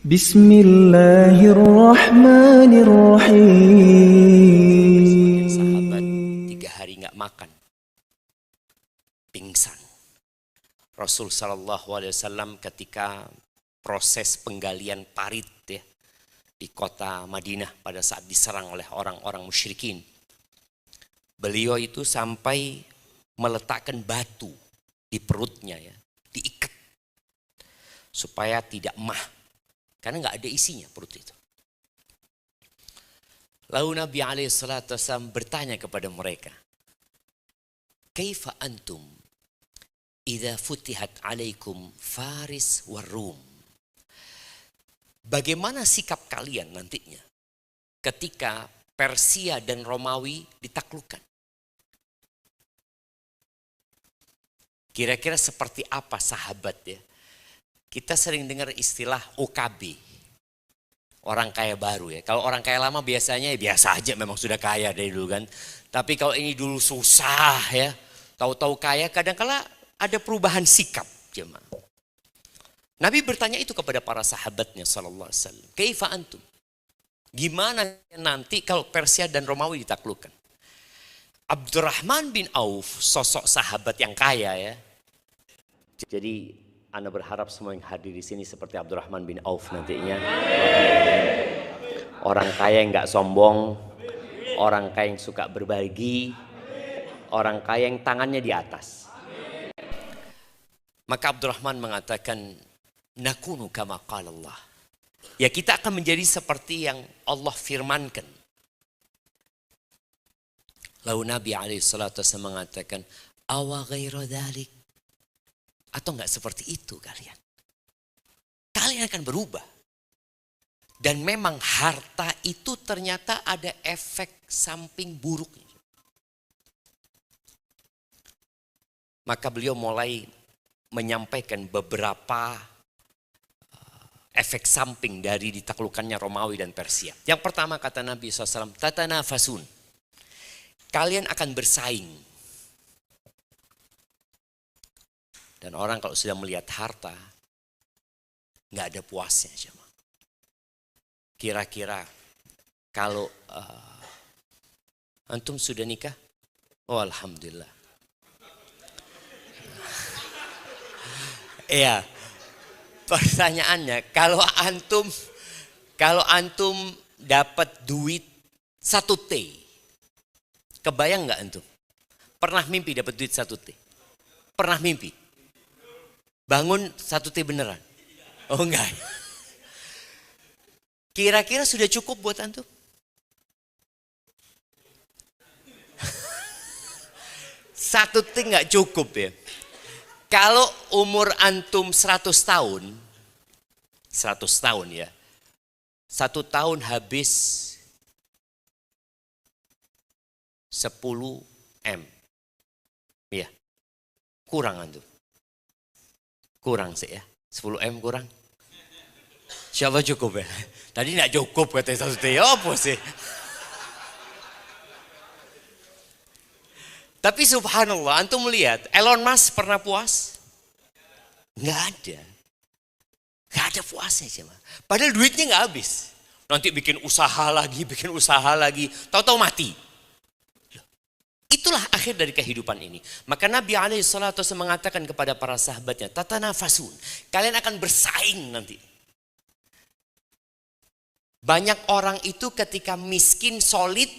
Bismillahirrahmanirrahim. Sahabat 3 hari nggak makan, pingsan. Rasul Shallallahu Alaihi Wasallam ketika proses penggalian parit ya, di kota Madinah pada saat diserang oleh orang-orang musyrikin, beliau itu sampai meletakkan batu di perutnya ya, diikat supaya tidak mah, karena nggak ada isinya perut itu. Lalu Nabi SAW bertanya kepada mereka, "Kaifa antum idza futihat alaikum Faris war Rum?" Bagaimana sikap kalian nantinya ketika Persia dan Romawi ditaklukkan? Kira-kira seperti apa sahabat ya? Kita sering dengar istilah OKB, orang kaya baru ya. Kalau orang kaya lama biasanya ya biasa aja, memang sudah kaya dari dulu kan. Tapi kalau ini dulu susah ya, tahu-tahu kaya, kadang-kala ada perubahan sikap jemaah. Nabi bertanya itu kepada para sahabatnya sallallahu alaihi wasallam. Kaifa antum? Gimana nanti kalau Persia dan Romawi ditaklukkan? Abdurrahman bin Auf, sosok sahabat yang kaya ya. Jadi Anda berharap semua yang hadir di sini seperti Abdurrahman bin Auf nantinya. Orang kaya yang nggak sombong, orang kaya yang suka berbagi, orang kaya yang tangannya di atas. Maka Abdurrahman mengatakan, nakunu kama qala Allah. Ya kita akan menjadi seperti yang Allah firmankan. Lalu Nabi SAW mengatakan, awa ghaira dhalik. Atau enggak seperti itu kalian. Kalian akan berubah. Dan memang harta itu ternyata ada efek samping buruknya. Maka beliau mulai menyampaikan beberapa efek samping dari ditaklukannya Romawi dan Persia. Yang pertama kata Nabi SAW, tatanafasun. Kalian akan bersaing. Dan orang kalau sudah melihat harta, nggak ada puasnya. Kira-kira kalau antum sudah nikah? Oh alhamdulillah. Iya. Pertanyaannya, kalau antum dapat duit 1 T, kebayang nggak antum? Pernah mimpi dapat duit 1 T? Pernah mimpi? Bangun 1 T beneran? Oh enggak. Kira-kira sudah cukup buat antum? Satu T nggak cukup ya. Kalau umur antum 100 tahun, 100 tahun ya, 1 tahun habis 10 M. Ya, kurang antum. Kurang sih ya, 10 M kurang. Siapa cukup ya? Tadi nggak cukup katanya 1 T, apa sih? Tapi subhanallah, antum melihat Elon Musk pernah puas? Nggak ada. Nggak ada puasnya cuma. Padahal duitnya nggak habis. Nanti bikin usaha lagi, tahu-tahu mati. Itulah akhir dari kehidupan ini. Maka Nabi SAW mengatakan kepada para sahabatnya, tatanafasun. Kalian akan bersaing nanti. Banyak orang itu ketika miskin solid,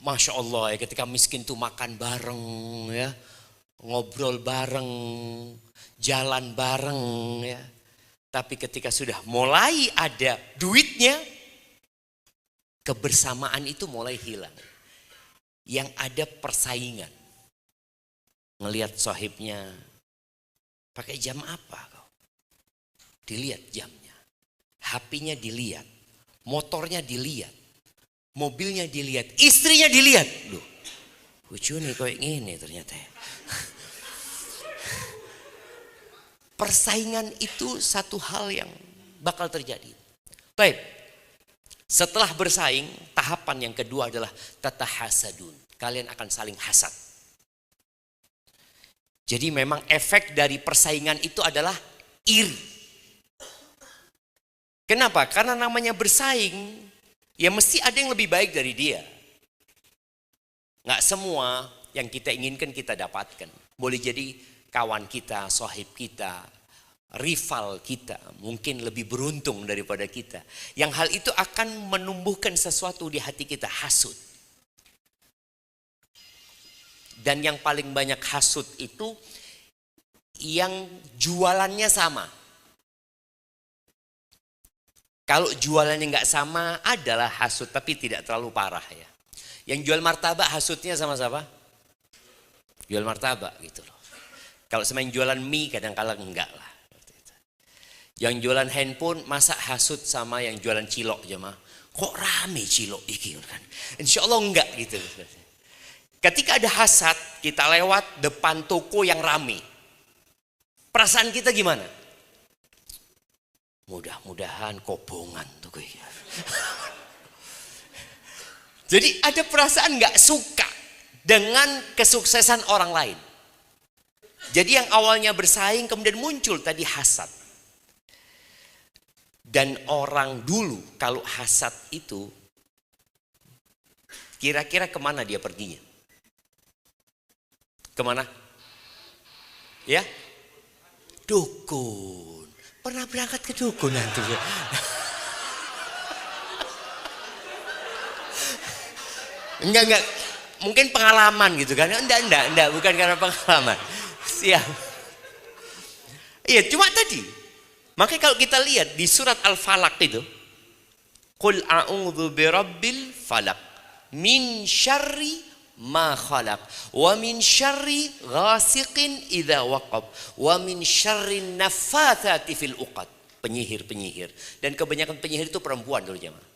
Masya Allah ya, ketika miskin tuh makan bareng ya, ngobrol bareng, jalan bareng ya. Tapi ketika sudah mulai ada duitnya, kebersamaan itu mulai hilang. Yang ada persaingan. Ngelihat sahibnya, pakai jam apa kau? Dilihat jamnya. HP-nya dilihat, motornya dilihat. Mobilnya dilihat, istrinya dilihat. Loh, lucu nih kayak gini ternyata. Persaingan itu satu hal yang bakal terjadi. Baik, setelah bersaing, tahapan yang kedua adalah tatahasadun. Kalian akan saling hasad. Jadi memang efek dari persaingan itu adalah iri. Kenapa? Karena namanya bersaing, ya mesti ada yang lebih baik dari dia. Nggak semua yang kita inginkan kita dapatkan. Boleh jadi kawan kita, sahib kita, rival kita, mungkin lebih beruntung daripada kita. Yang hal itu akan menumbuhkan sesuatu di hati kita, hasut. Dan yang paling banyak hasut itu yang jualannya sama. Kalau jualannya nggak sama adalah hasut, tapi tidak terlalu parah ya. Yang jual martabak hasutnya sama siapa? Jual martabak gitu loh. Kalau semain jualan mie kadang-kadang enggak lah. Yang jualan handphone masa hasut sama yang jualan cilok jemaah. Kok rame cilok iki kan? Insya Allah enggak gitu. Ketika ada hasad, kita lewat depan toko yang rame. Perasaan kita gimana? Mudah-mudahan kobongan tuh kayak. Jadi ada perasaan nggak suka dengan kesuksesan orang lain. Jadi yang awalnya bersaing kemudian muncul tadi hasad. Dan orang dulu kalau hasad itu kira-kira kemana dia perginya? Kemana? Ya? Dukun. Pernah berangkat ke dukun nanti ya? Enggak. Mungkin pengalaman gitu kan. Enggak, bukan karena pengalaman. Siap. Iya, cuma tadi. Makanya kalau kita lihat di surat Al-Falaq itu, Qul a'udzu birabbil falaq min syarri ma khalaq wa min syarri ghasiqin idza waqab wa min syarri naffatsati fil uqad. Penyihir. Dan kebanyakan penyihir itu perempuan dulu jemaah.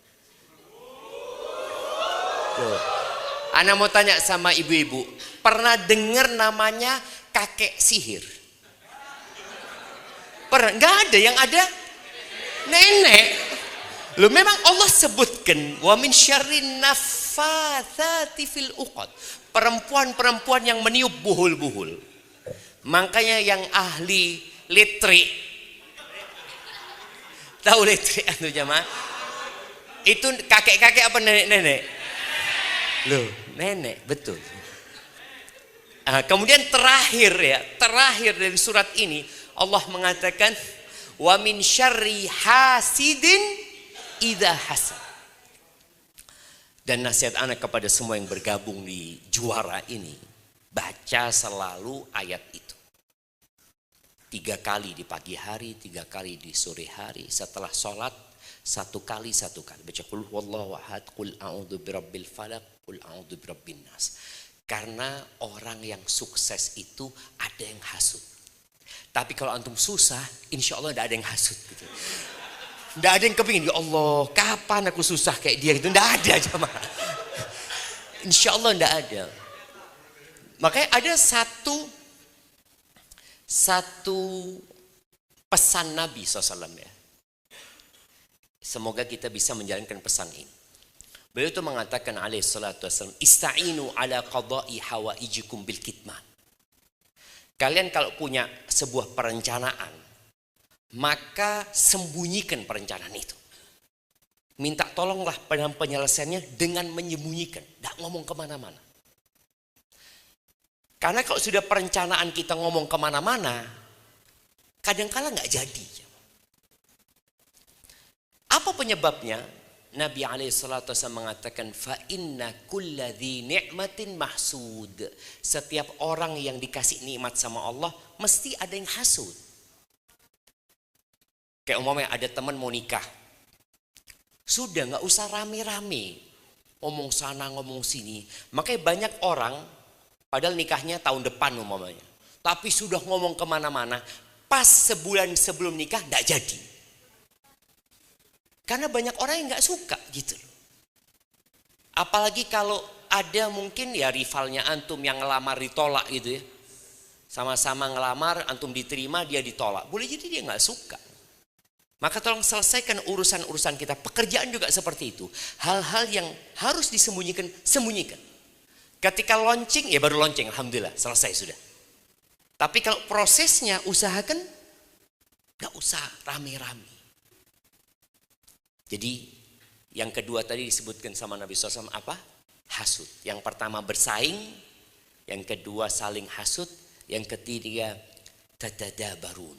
Ana mau tanya sama ibu-ibu, pernah dengar namanya kakek sihir? Pernah? Enggak ada, yang ada nenek. Loh memang Allah sebutkan wa min syarri naffatsati fil uqad. Perempuan-perempuan yang meniup buhul-buhul. Makanya yang ahli litrik. Tahu litrik itu jemaah? Itu kakek-kakek apa nenek-nenek? Loh, nenek, betul. Kemudian terakhir dari surat ini Allah mengatakan wa min syarri hasidin idza hasad. Dan nasihat anak kepada semua yang bergabung di juara ini, baca selalu ayat itu. 3 kali di pagi hari, 3 kali di sore hari, setelah sholat 1 kali. Baca qul huwallahu ahad, qul a'udzu birabbil falaq, qul a'udzu birabbin nas. Karena orang yang sukses itu ada yang hasut. Tapi kalau antum susah, insya Allah tidak ada yang hasut gitu. Tidak ada yang kepingin, ya Allah kapan aku susah kayak dia gitu. Tidak ada jemaah. Insya Allah tidak ada. Makanya ada satu pesan Nabi SAW ya. Semoga kita bisa menjalankan pesan ini. Beliau itu mengatakan alaihi salatu wassalam, ista'inu ala qada'i hawaijikum bil kitman. Kalian kalau punya sebuah perencanaan, maka sembunyikan perencanaan itu. Minta tolonglah dalam penyelesaiannya dengan menyembunyikan, tidak ngomong kemana-mana. Karena kalau sudah perencanaan kita ngomong kemana-mana, kadang-kala nggak jadi. Apa penyebabnya? Nabi alaihissalatu wasallam mengatakan fa inna kulla dzi ni'matin mahsud. Setiap orang yang dikasih nikmat sama Allah mesti ada yang hasud. Kayak umpamanya ada teman mau nikah. Sudah nggak usah rame-rame. Ngomong sana ngomong sini. Makanya banyak orang padahal nikahnya tahun depan umpamanya. Tapi sudah ngomong kemana-mana. Pas sebulan sebelum nikah nggak jadi. Karena banyak orang yang nggak suka gitu. Apalagi kalau ada mungkin ya rivalnya antum yang ngelamar ditolak gitu ya. Sama-sama ngelamar, antum diterima, dia ditolak. Boleh jadi dia nggak suka. Maka tolong selesaikan urusan-urusan kita. Pekerjaan juga seperti itu. Hal-hal yang harus disembunyikan, sembunyikan. Ketika launching, ya baru launching, alhamdulillah selesai sudah. Tapi kalau prosesnya usahakan nggak usah rame-rame. Jadi yang kedua tadi disebutkan sama Nabi SAW apa? Hasud. Yang pertama bersaing, yang kedua saling hasud, yang ketiga tadadabarun.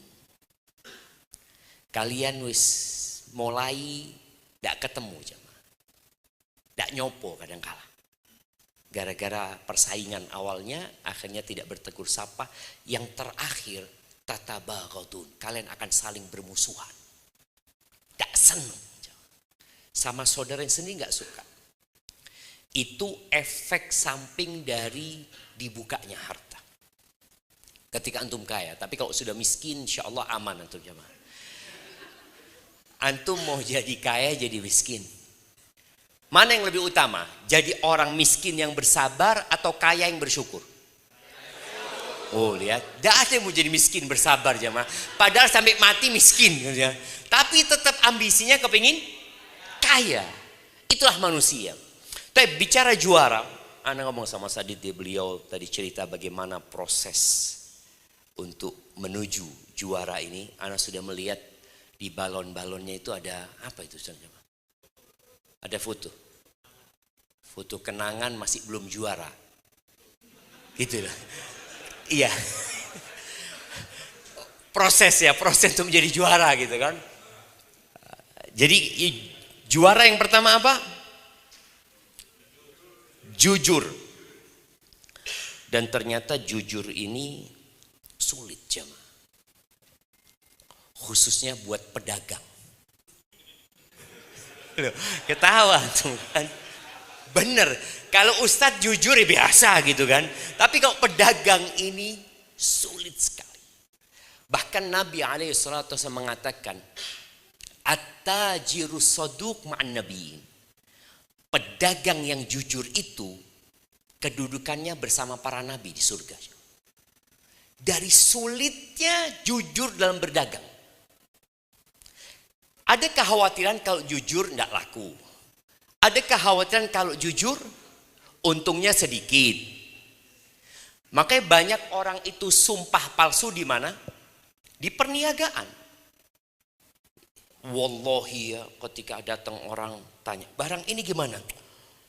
Kalian wis mulai tidak ketemu jemaah. Tidak nyopo kadang-kala. Gara-gara persaingan awalnya akhirnya tidak bertegur sapa. Yang terakhir tatabaghadun. Kalian akan saling bermusuhan. Tidak senang. Sama saudara yang sendiri nggak suka. Itu efek samping dari dibukanya harta. Ketika antum kaya, tapi kalau sudah miskin, insya Allah aman antum jemaah. Antum mau jadi kaya, jadi miskin. Mana yang lebih utama? Jadi orang miskin yang bersabar atau kaya yang bersyukur? Oh lihat, tidak ada yang mau jadi miskin bersabar jemaah. Padahal sampai mati miskin, ya. Tapi tetap ambisinya kepingin kaya. Itulah manusia. Tapi bicara juara, Ana ngomong sama Sadid, beliau tadi cerita bagaimana proses untuk menuju juara ini. Ana sudah melihat di balon-balonnya itu ada apa itu? Ada foto. Foto kenangan masih belum juara. Gitu lah. Iya. Proses untuk menjadi juara gitu kan. Jadi juara yang pertama apa? Jujur. Dan ternyata jujur ini sulit jemaah. Khususnya buat pedagang. Loh, ketawa tuh kan. Bener. Kalau ustadz jujur ya biasa gitu kan. Tapi kalau pedagang ini sulit sekali. Bahkan Nabi SAW mengatakan, at-tajirus saduq ma'an nabiyyin. Pedagang yang jujur itu kedudukannya bersama para nabi di surga. Dari sulitnya jujur dalam berdagang. Ada kekhawatiran kalau jujur tidak laku. Ada kekhawatiran kalau jujur untungnya sedikit. Makanya banyak orang itu sumpah palsu di mana? Di perniagaan. Wallahi ya, ketika datang orang tanya, barang ini gimana?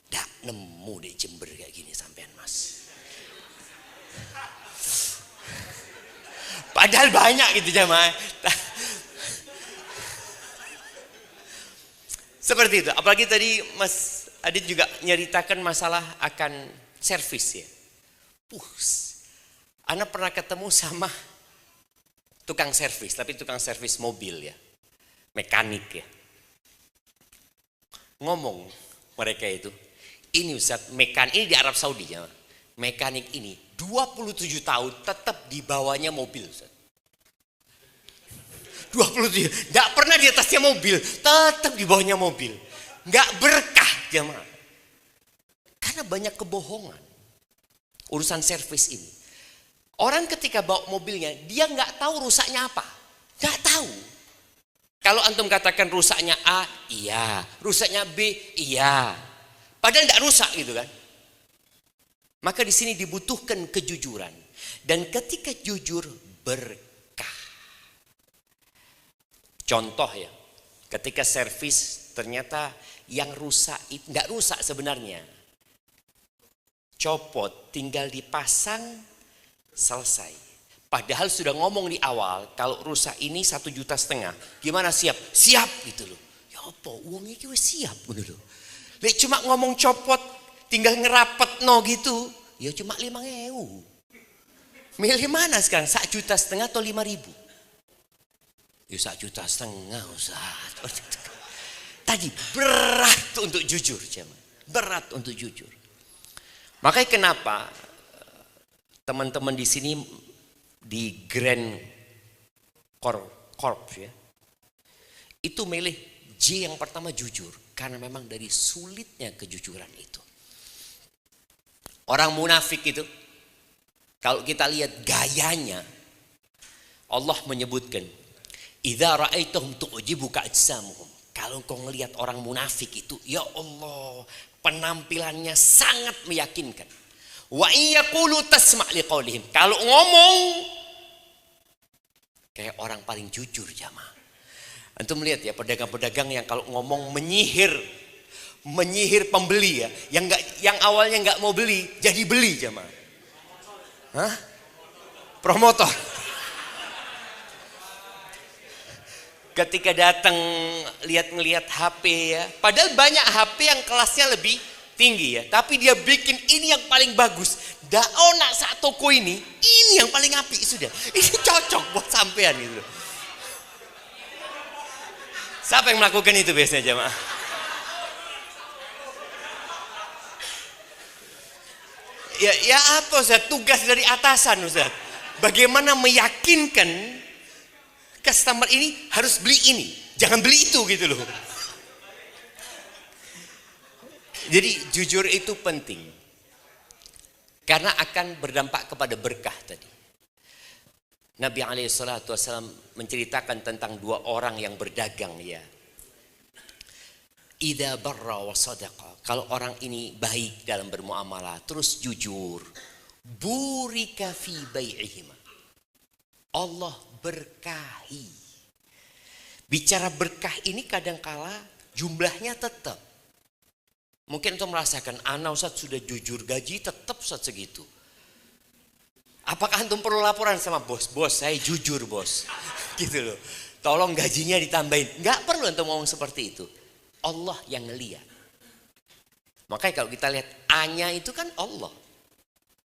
Nggak nemu di Jember kayak gini sampean mas. Padahal banyak gitu jemaah. Seperti itu. Apalagi tadi Mas Adit juga nyeritakan masalah akan servis ya. Ana pernah ketemu sama tukang servis, tapi tukang servis mobil ya. Mekanik ya. Ngomong mereka itu, ini Ustaz, mekanik ini di Arab Saudi ya. Mekanik ini 27 tahun tetap di bawahnya mobil Ustaz. 27, enggak pernah di atasnya mobil, tetap di bawahnya mobil. Enggak berkah jemaah. Karena banyak kebohongan. Urusan servis ini. Orang ketika bawa mobilnya, dia enggak tahu rusaknya apa. Enggak tahu. Kalau antum katakan rusaknya A, iya. Rusaknya B, iya. Padahal enggak rusak gitu kan. Maka di sini dibutuhkan kejujuran. Dan ketika jujur berkah. Contoh ya, ketika servis ternyata yang rusak itu enggak rusak sebenarnya. Copot, tinggal dipasang, selesai. Padahal sudah ngomong di awal, kalau rusak ini 1,5 juta. Gimana siap? Siap gitu loh. Ya apa, uangnya kita siap gitu loh. Lek cuma ngomong copot, tinggal ngerapet no gitu, ya cuma 5.000. Milih mana sekarang? 1,5 juta atau 5.000? Ya 1,5 juta Ustaz. Tadi berat untuk jujur, berat untuk jujur. Makanya kenapa teman-teman di sini di Grand Corp ya, itu milih J yang pertama jujur, karena memang dari sulitnya kejujuran itu. Orang munafik itu, kalau kita lihat gayanya, Allah menyebutkan, idza ra'aitahum tu'jibuka ajsamuhum. Kalau kau ngelihat orang munafik itu, ya Allah, penampilannya sangat meyakinkan. Wa iyaqulu tasma' liqaulihim. Kalau ngomong kayak orang paling jujur jamaah. Antum lihat ya pedagang-pedagang yang kalau ngomong menyihir pembeli ya, yang awalnya nggak mau beli jadi beli jemaah. Hah? Promotor. Ketika datang ngelihat HP ya, padahal banyak HP yang kelasnya lebih tinggi ya, tapi dia bikin ini yang paling bagus. Nak saat toko ini yang paling apik sudah. Ini cocok buat sampean gitu. Siapa yang melakukan itu biasanya jemaah? Ya apa Ustaz? Tugas dari atasan Ustaz. Bagaimana meyakinkan customer ini harus beli ini, jangan beli itu gitu loh. Jadi jujur itu penting. Karena akan berdampak kepada berkah tadi. Nabi SAW menceritakan tentang dua orang yang berdagang ya. Idza barra wa sadaqa. Kalau orang ini baik dalam bermuamalah, terus jujur, burika fi bai'ihima. Allah berkahi. Bicara berkah ini kadangkala jumlahnya tetap. Mungkin untuk merasakan, Ustaz sudah jujur gaji tetap Ustaz segitu. Apakah antum perlu laporan sama bos? Bos, saya jujur bos. Gitu loh. Tolong gajinya ditambahin. Enggak perlu antum ngomong seperti itu. Allah yang ngelihat. Makanya kalau kita lihat A-nya itu kan Allah.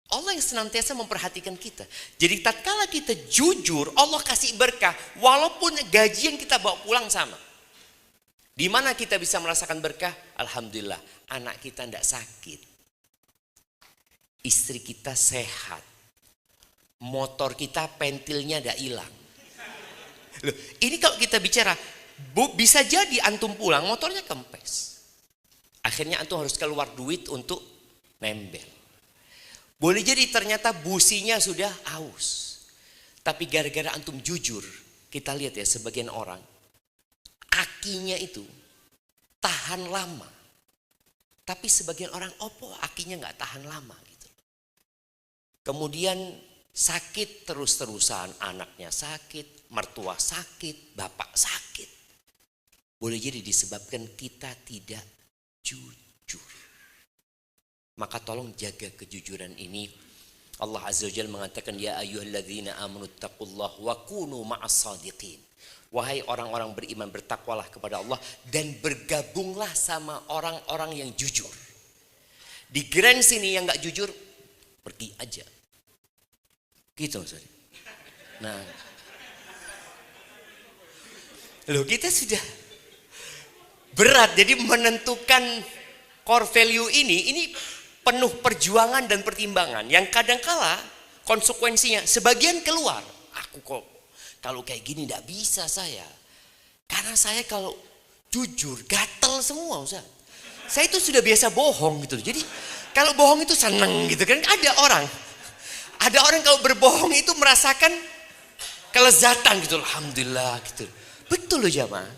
Allah yang senantiasa memperhatikan kita. Jadi tatkala kita jujur, Allah kasih berkah. Walaupun gaji yang kita bawa pulang sama. Di mana kita bisa merasakan berkah? Alhamdulillah, anak kita tidak sakit. Istri kita sehat. Motor kita pentilnya tidak hilang. Loh, ini kalau kita bicara, bisa jadi antum pulang motornya kempes. Akhirnya antum harus keluar duit untuk nembel. Boleh jadi ternyata businya sudah aus. Tapi gara-gara antum jujur, kita lihat ya sebagian orang, akinya itu tahan lama. Tapi sebagian orang, akinya nggak tahan lama gitu. Kemudian sakit terus-terusan, anaknya sakit, mertua sakit, bapak sakit. Boleh jadi disebabkan kita tidak jujur. Maka tolong jaga kejujuran ini. Allah Azza wa Jalla mengatakan, ya ayyuhalladzina amanu taqullaha wa kunu ma'as shadiqin. Wahai orang-orang beriman, bertakwalah kepada Allah dan bergabunglah sama orang-orang yang jujur. Di grand sini yang nggak jujur, pergi aja. Gitu Ustaz. Nah, loh kita sudah berat. Jadi menentukan core value ini penuh perjuangan dan pertimbangan. Yang kadangkala konsekuensinya sebagian keluar. Aku kok kalau kayak gini tidak bisa saya. Karena saya kalau jujur gatel semua Ustaz. Saya itu sudah biasa bohong gitu. Jadi kalau bohong itu seneng gitu kan. Ada orang kalau berbohong itu merasakan kelezatan gitu. Alhamdulillah gitu. Betul loh jamaah.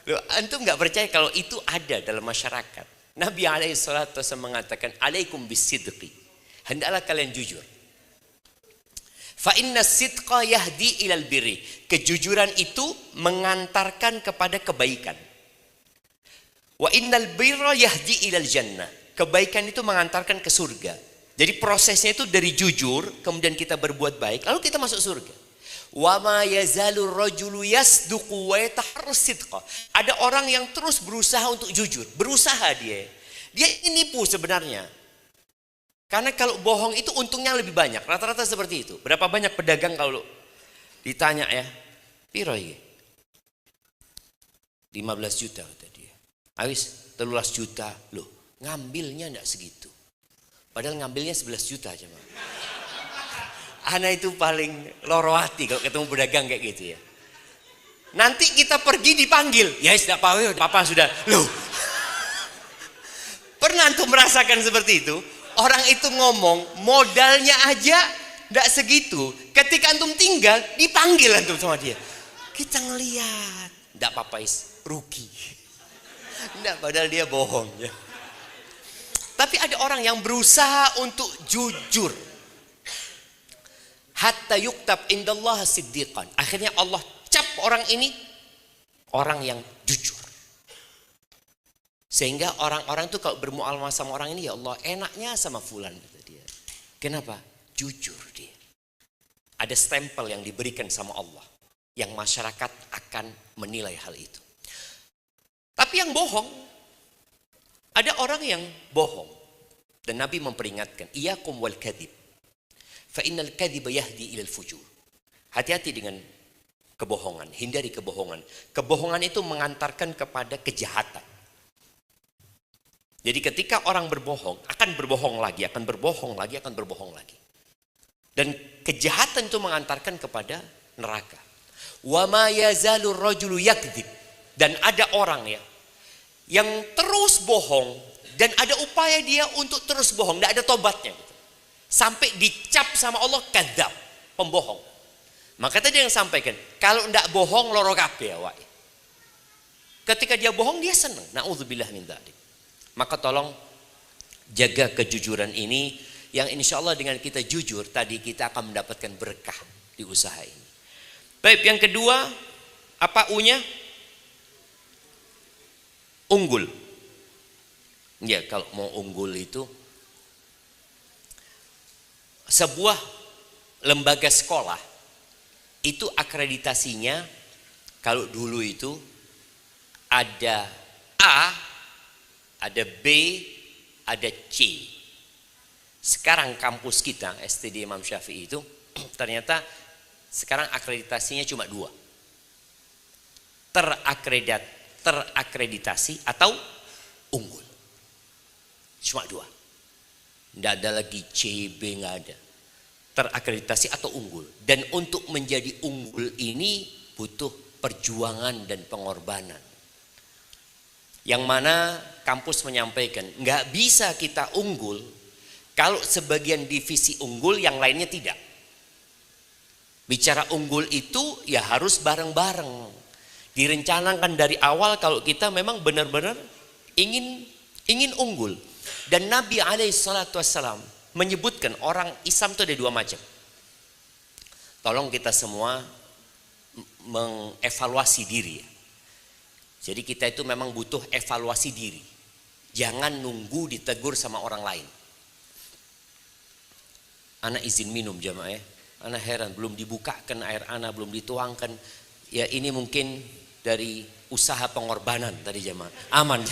Loh, antum nggak percaya kalau itu ada dalam masyarakat. Nabi SAW mengatakan, alaikum bisidqi. Hendaklah kalian jujur. Fa inna sidqa yahdi ilal birri. Kejujuran itu mengantarkan kepada kebaikan. Wa innal birra yahdi ilal jannah. Kebaikan itu mengantarkan ke surga. Jadi prosesnya itu dari jujur, kemudian kita berbuat baik, lalu kita masuk surga. Wa ma yazalur rajulu yasduqu wa yataharras sidqa. Ada orang yang terus berusaha untuk jujur, berusaha dia. Dia ini nipu sebenarnya. Karena kalau bohong itu untungnya lebih banyak, rata-rata seperti itu. Berapa banyak pedagang kalau ditanya ya, piro iki? 15 juta kata dia. Awis 13 juta. Loh, ngambilnya enggak segitu. Padahal ngambilnya 11 juta aja. Ana itu paling loro hati kalau ketemu pedagang kayak gitu ya. Nanti kita pergi dipanggil. Ya tidak apa-apa sudah. Loh. Pernah antum merasakan seperti itu? Orang itu ngomong modalnya aja tidak segitu. Ketika antum tinggal dipanggil antum sama dia. Kita ngelihat. Tidak apa-apa rugi. Tidak, padahal dia bohong ya. Tapi ada orang yang berusaha untuk jujur. Hatta yuktab indallah siddiqan. Akhirnya Allah cap orang ini orang yang jujur. Sehingga orang-orang tuh kalau bermuamalah sama orang ini, ya Allah enaknya sama fulan, kata dia. Kenapa? Jujur dia. Ada stempel yang diberikan sama Allah yang masyarakat akan menilai hal itu. Tapi yang bohong, ada orang yang bohong. Dan Nabi memperingatkan, iyyakum wal kadhib. Fa innal kadhiba yahdi ilal fujur. Hati-hati dengan kebohongan, hindari kebohongan. Kebohongan itu mengantarkan kepada kejahatan. Jadi ketika orang berbohong, akan berbohong lagi, akan berbohong lagi, akan berbohong lagi. Dan kejahatan itu mengantarkan kepada neraka. Wa ma yazalur rajulu yakdzib. Dan ada orang ya yang terus bohong dan ada upaya dia untuk terus bohong, tidak ada tobatnya gitu. Sampai dicap sama Allah kadzab, pembohong. Maka tadi yang sampaikan, kalau tidak bohong loro kabeh awake. Ketika dia bohong dia senang. Nauzubillah min dzalik. Maka tolong jaga kejujuran ini, yang insya Allah dengan kita jujur tadi kita akan mendapatkan berkah di usaha ini. Baik, yang kedua, apa U-nya? Unggul. Ya, kalau mau unggul itu sebuah lembaga sekolah itu akreditasinya kalau dulu itu ada A, ada B, ada C. Sekarang kampus kita, STD Imam Syafi'i itu, ternyata sekarang akreditasinya cuma 2. Terakreditasi atau unggul. Cuma 2. Tidak ada lagi C, B, nggak ada. Terakreditasi atau unggul. Dan untuk menjadi unggul ini butuh perjuangan dan pengorbanan. Yang mana kampus menyampaikan, nggak bisa kita unggul kalau sebagian divisi unggul yang lainnya tidak. Bicara unggul itu ya harus bareng-bareng. Direncanakan dari awal kalau kita memang benar-benar ingin unggul. Dan Nabi SAW menyebutkan orang Islam itu ada 2 macam. Tolong kita semua mengevaluasi diri ya. Jadi kita itu memang butuh evaluasi diri. Jangan nunggu ditegur sama orang lain. Ana izin minum jamaah ya. Ana heran belum dibukakan air ana, belum dituangkan. Ya ini mungkin dari usaha pengorbanan tadi jamaah. Aman.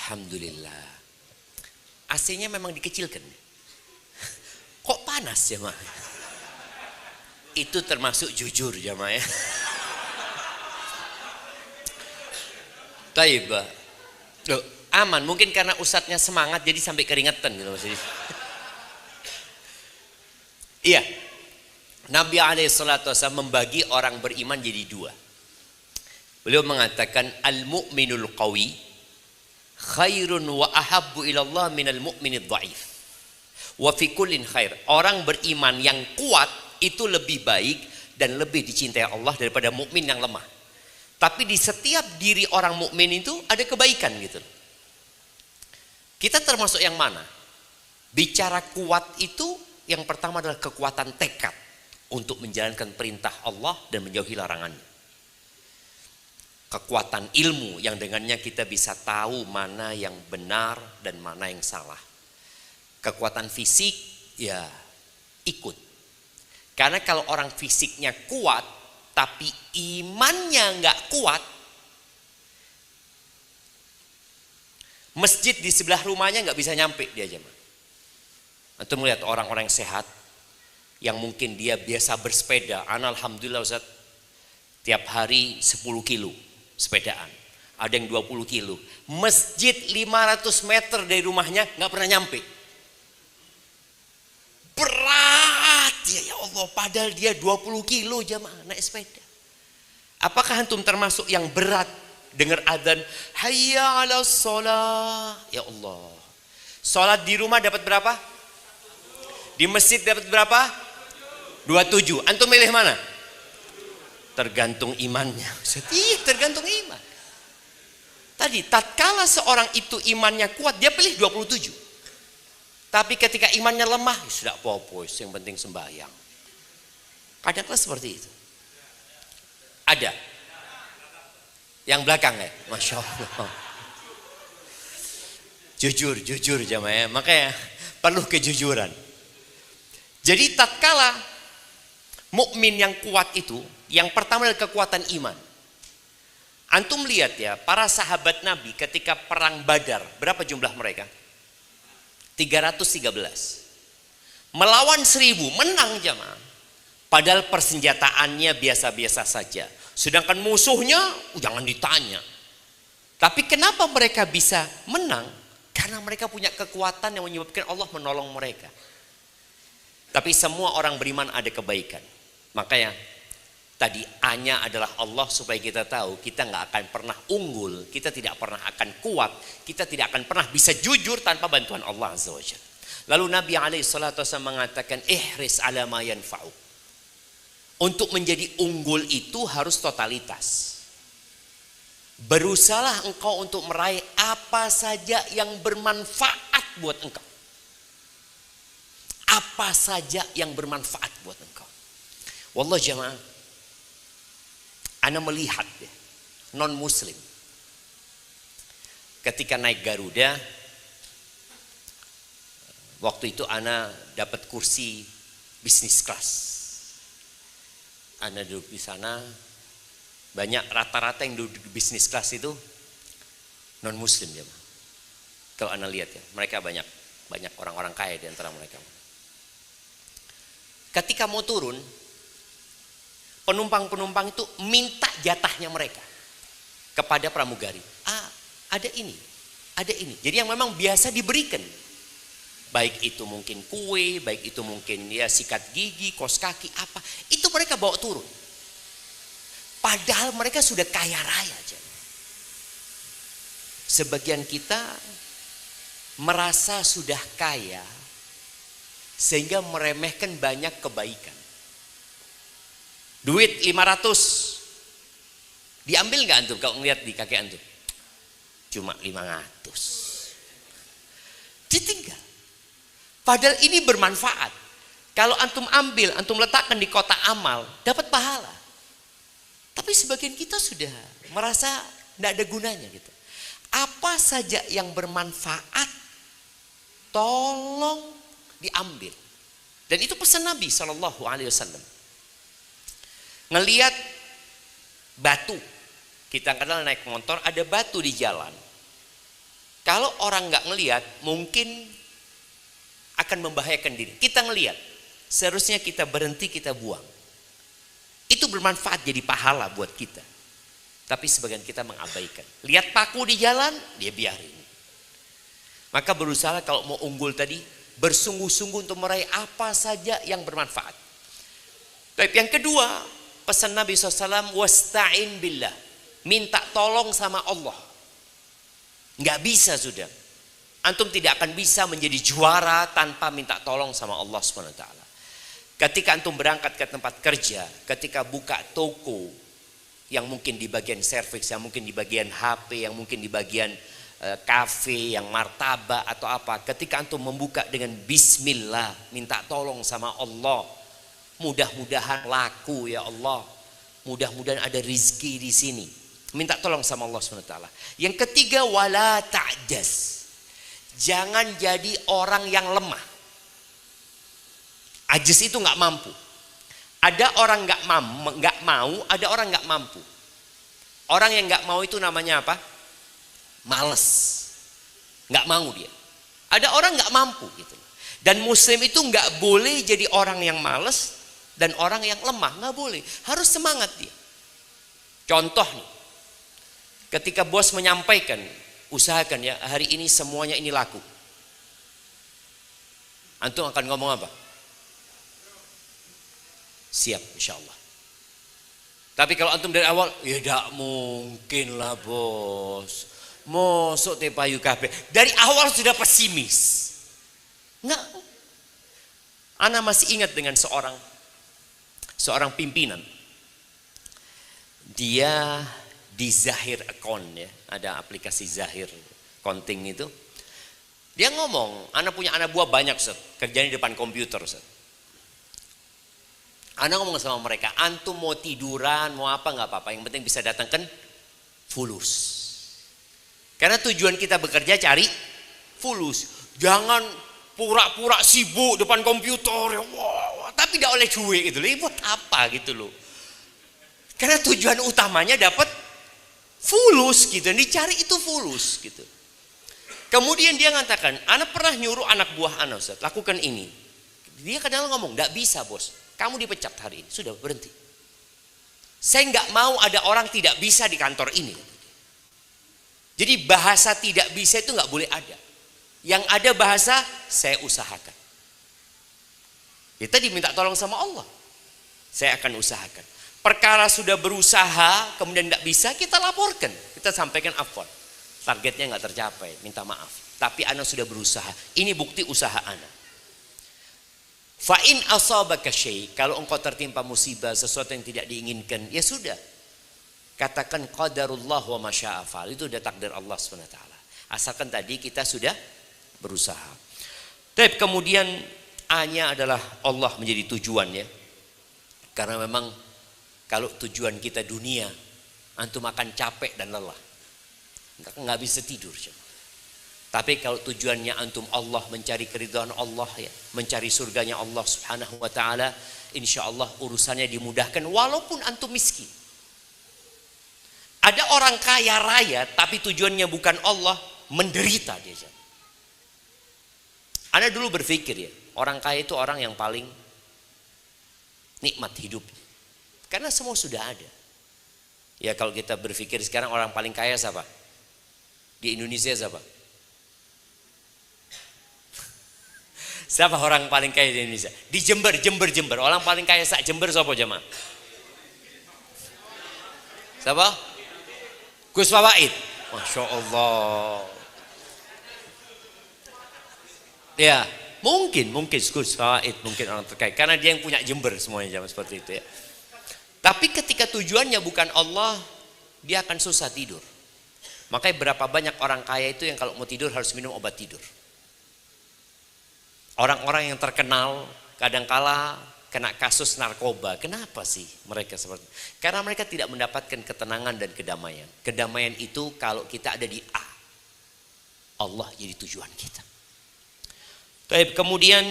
Alhamdulillah. AC-nya memang dikecilkan. Kok panas jemaah? Itu termasuk jujur jemaah ya. Taib. Loh, aman. Mungkin karena ustadznya semangat jadi sampai keringetan gitu maksudnya. Iya. Nabi SAW membagi orang beriman jadi 2. Beliau mengatakan al-mu'minul qawi khairun wa ahabbu ilallah minal mu'minid dhaif. Wa fi kullin khair. Orang beriman yang kuat itu lebih baik dan lebih dicintai Allah daripada mukmin yang lemah. Tapi di setiap diri orang mukmin itu ada kebaikan gitu. Kita termasuk yang mana? Bicara kuat itu yang pertama adalah kekuatan tekad untuk menjalankan perintah Allah dan menjauhi larangannya. Kekuatan ilmu yang dengannya kita bisa tahu mana yang benar dan mana yang salah. Kekuatan fisik ya ikut. Karena kalau orang fisiknya kuat tapi imannya nggak kuat, masjid di sebelah rumahnya nggak bisa nyampe dia aja. Antum melihat orang-orang yang sehat yang mungkin dia biasa bersepeda, alhamdulillah Ustaz, tiap hari 10 kilo sepedaan, ada yang 20 kilo. Masjid 500 meter dari rumahnya nggak pernah nyampe. Berat ya Allah, padahal dia 20 kilo jamaah naik sepeda. Apakah antum termasuk yang berat dengar adzan, hayya 'alas shalah. Ya Allah. Salat di rumah dapat berapa? Di masjid dapat berapa? 27. Antum milih mana? Tergantung imannya. Tergantung iman. Tadi tatkala seorang itu imannya kuat, dia pilih 27. Tapi ketika imannya lemah, ya sudah apa-apa, yang penting sembahyang. Kadang-kadang seperti itu. Ada. Yang belakang ya, Masya Allah. Jujur jamaah, makanya perlu kejujuran. Jadi tatkala mukmin yang kuat itu, yang pertama adalah kekuatan iman. Antum lihat ya, para sahabat Nabi ketika perang Badar, berapa jumlah mereka? 313. Melawan 1000, menang jamaah. Padahal persenjataannya biasa-biasa saja. Sedangkan musuhnya, jangan ditanya. Tapi kenapa mereka bisa menang? Karena mereka punya kekuatan yang menyebabkan Allah menolong mereka. Tapi semua orang beriman ada kebaikan. Makanya tadi A-nya adalah Allah, supaya kita tahu kita nggak akan pernah unggul, kita tidak pernah akan kuat, kita tidak akan pernah bisa jujur tanpa bantuan Allah Azza wa Jalla. Lalu Nabi SAW mengatakan, ihris ala ma yanfa'uk. Untuk menjadi unggul itu harus totalitas. Berusahalah engkau untuk meraih apa saja yang bermanfaat buat engkau. Apa saja yang bermanfaat buat engkau. Wallah jamaah, ana melihat ya, non muslim ketika naik Garuda, waktu itu ana dapat kursi bisnis kelas. Ana duduk di sana, banyak rata-rata yang duduk di bisnis kelas itu non muslim ya. Kalau ana lihat ya, mereka banyak orang-orang kaya di antara mereka. Ketika mau turun, penumpang-penumpang itu minta jatahnya mereka kepada pramugari. Ada ini. Jadi yang memang biasa diberikan. Baik itu mungkin kue, baik itu mungkin ya sikat gigi, kos kaki, apa. Itu mereka bawa turun. Padahal mereka sudah kaya raya aja. Sebagian kita merasa sudah kaya sehingga meremehkan banyak kebaikan. Duit 500 diambil nggak antum kalau ngeliat di kaki antum? Cuma 500. Ditinggal. Padahal ini bermanfaat. Kalau antum ambil, antum letakkan di kotak amal, dapat pahala. Tapi sebagian kita sudah merasa tidak ada gunanya gitu. Apa saja yang bermanfaat, tolong diambil. Dan itu pesan Nabi SAW. Ngelihat batu, kita kadang naik motor ada batu di jalan. Kalau orang nggak ngelihat, mungkin akan membahayakan diri. Kita ngelihat, seharusnya kita berhenti, kita buang. Itu bermanfaat jadi pahala buat kita. Tapi sebagian kita mengabaikan. Lihat paku di jalan, dia biarin. Maka berusaha kalau mau unggul tadi, bersungguh-sungguh untuk meraih apa saja yang bermanfaat. Baik, yang kedua, pesan Nabi SAW, wasta'in billah. Minta tolong sama Allah. Nggak bisa sudah. Antum tidak akan bisa menjadi juara tanpa minta tolong sama Allah SWT. Ketika antum berangkat ke tempat kerja, ketika buka toko, yang mungkin di bagian serviks, yang mungkin di bagian HP, yang mungkin di bagian kafe, yang martabak atau apa, ketika antum membuka dengan bismillah, minta tolong sama Allah, mudah-mudahan laku ya Allah, mudah-mudahan ada rizki di sini, minta tolong sama Allah SWT. Yang ketiga, wala ta'jaz, jangan jadi orang yang lemah. Ajaz itu nggak mampu. Ada orang nggak mau, ada orang nggak mampu. Orang yang nggak mau itu namanya apa? Males, nggak mau dia. Ada orang nggak mampu gitu. Dan muslim itu nggak boleh jadi orang yang males dan orang yang lemah, nggak boleh. Harus semangat dia. Contoh nih, ketika bos menyampaikan, usahakan ya hari ini semuanya ini laku. Antum akan ngomong apa? Siap, insya Allah. Tapi kalau antum dari awal, ya tidak mungkin lah bos. Mosok teh payu kabeh. Dari awal sudah pesimis. Enggak. Ana masih ingat dengan seorang pimpinan. Dia di Zahir Account ya, ada aplikasi Zahir Accounting itu. Dia ngomong, ana punya anak buah banyak Ustaz, kerjanya di depan komputer Ustaz. Ana ngomong sama mereka, antum mau tiduran, mau apa nggak apa-apa, yang penting bisa datangkan fulus. Karena tujuan kita bekerja cari fulus. Jangan pura-pura sibuk depan komputer, ya, wah, tapi tidak oleh duit gitu loh. Buat apa gitu loh? Karena tujuan utamanya dapat fulus gitu. Yang dicari itu fulus gitu. Kemudian dia mengatakan, ana pernah nyuruh anak buah ana Ustaz, lakukan ini. Dia kadang ngomong, tidak bisa bos, kamu dipecat hari ini, sudah berhenti. Saya nggak mau ada orang tidak bisa di kantor ini. Jadi bahasa tidak bisa itu nggak boleh ada. Yang ada bahasa saya usahakan. Kita diminta tolong sama Allah. Saya akan usahakan. Perkara sudah berusaha kemudian tidak bisa, kita laporkan, kita sampaikan afwan. Targetnya nggak tercapai, minta maaf. Tapi ana sudah berusaha. Ini bukti usaha ana. Fa in asabaka syai, kalau engkau tertimpa musibah, sesuatu yang tidak diinginkan, ya sudah. Katakan qadarullah wa masya'a fa'al. Itu udah takdir Allah SWT. Asalkan tadi kita sudah berusaha. Tapi kemudian A-nya adalah Allah menjadi tujuan ya. Karena memang kalau tujuan kita dunia, antum akan capek dan lelah. Nggak bisa tidur. Tapi kalau tujuannya antum Allah, mencari keridhaan Allah ya, mencari surganya Allah Subhanahu wa taala, insyaallah urusannya dimudahkan walaupun antum miskin. Ada orang kaya raya tapi tujuannya bukan Allah, menderita dia. Ana dulu berpikir ya, orang kaya itu orang yang paling nikmat hidup. Karena semua sudah ada. Ya kalau kita berpikir sekarang orang paling kaya siapa? Di Indonesia siapa? Siapa orang paling kaya di Indonesia? Di Jember. Orang paling kaya sak Jember siapa jemaah? Siapa? Gus Fawaid. Masya Allah. Ya, mungkin Gus Fawaid, mungkin orang terkait. Karena dia yang punya Jember semuanya jamaah seperti itu ya. Tapi ketika tujuannya bukan Allah, dia akan susah tidur. Makanya berapa banyak orang kaya itu yang kalau mau tidur harus minum obat tidur. Orang-orang yang terkenal kadangkala kena kasus narkoba. Kenapa sih mereka seperti itu? Karena mereka tidak mendapatkan ketenangan dan kedamaian. Kedamaian itu kalau kita ada di A. Allah jadi tujuan kita. Tapi kemudian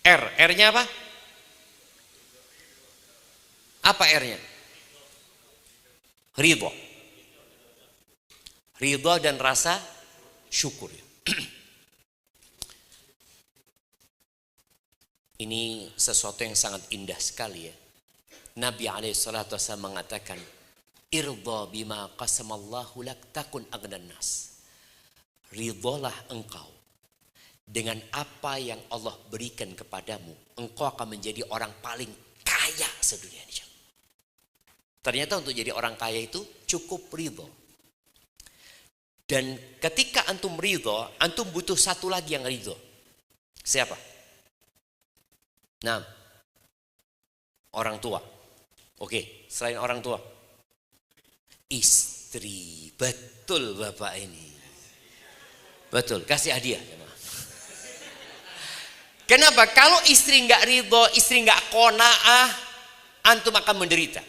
R. R-nya apa? Apa R-nya? Ridho. Ridho dan rasa syukur. Ini sesuatu yang sangat indah sekali ya. Nabi SAW mengatakan, Irdha bima qasamallahu lak takun aghnan nas. Ridholah engkau dengan apa yang Allah berikan kepadamu. Engkau akan menjadi orang paling kaya sedunia ini. Ternyata untuk jadi orang kaya itu cukup ridho. Dan ketika antum ridho, antum butuh satu lagi yang ridho. Siapa? Nah, orang tua. Oke, selain orang tua. Istri. Betul Bapak ini. Betul, kasih hadiah. Kenapa? Kalau istri nggak ridho, istri nggak qanaah, antum akan menderita.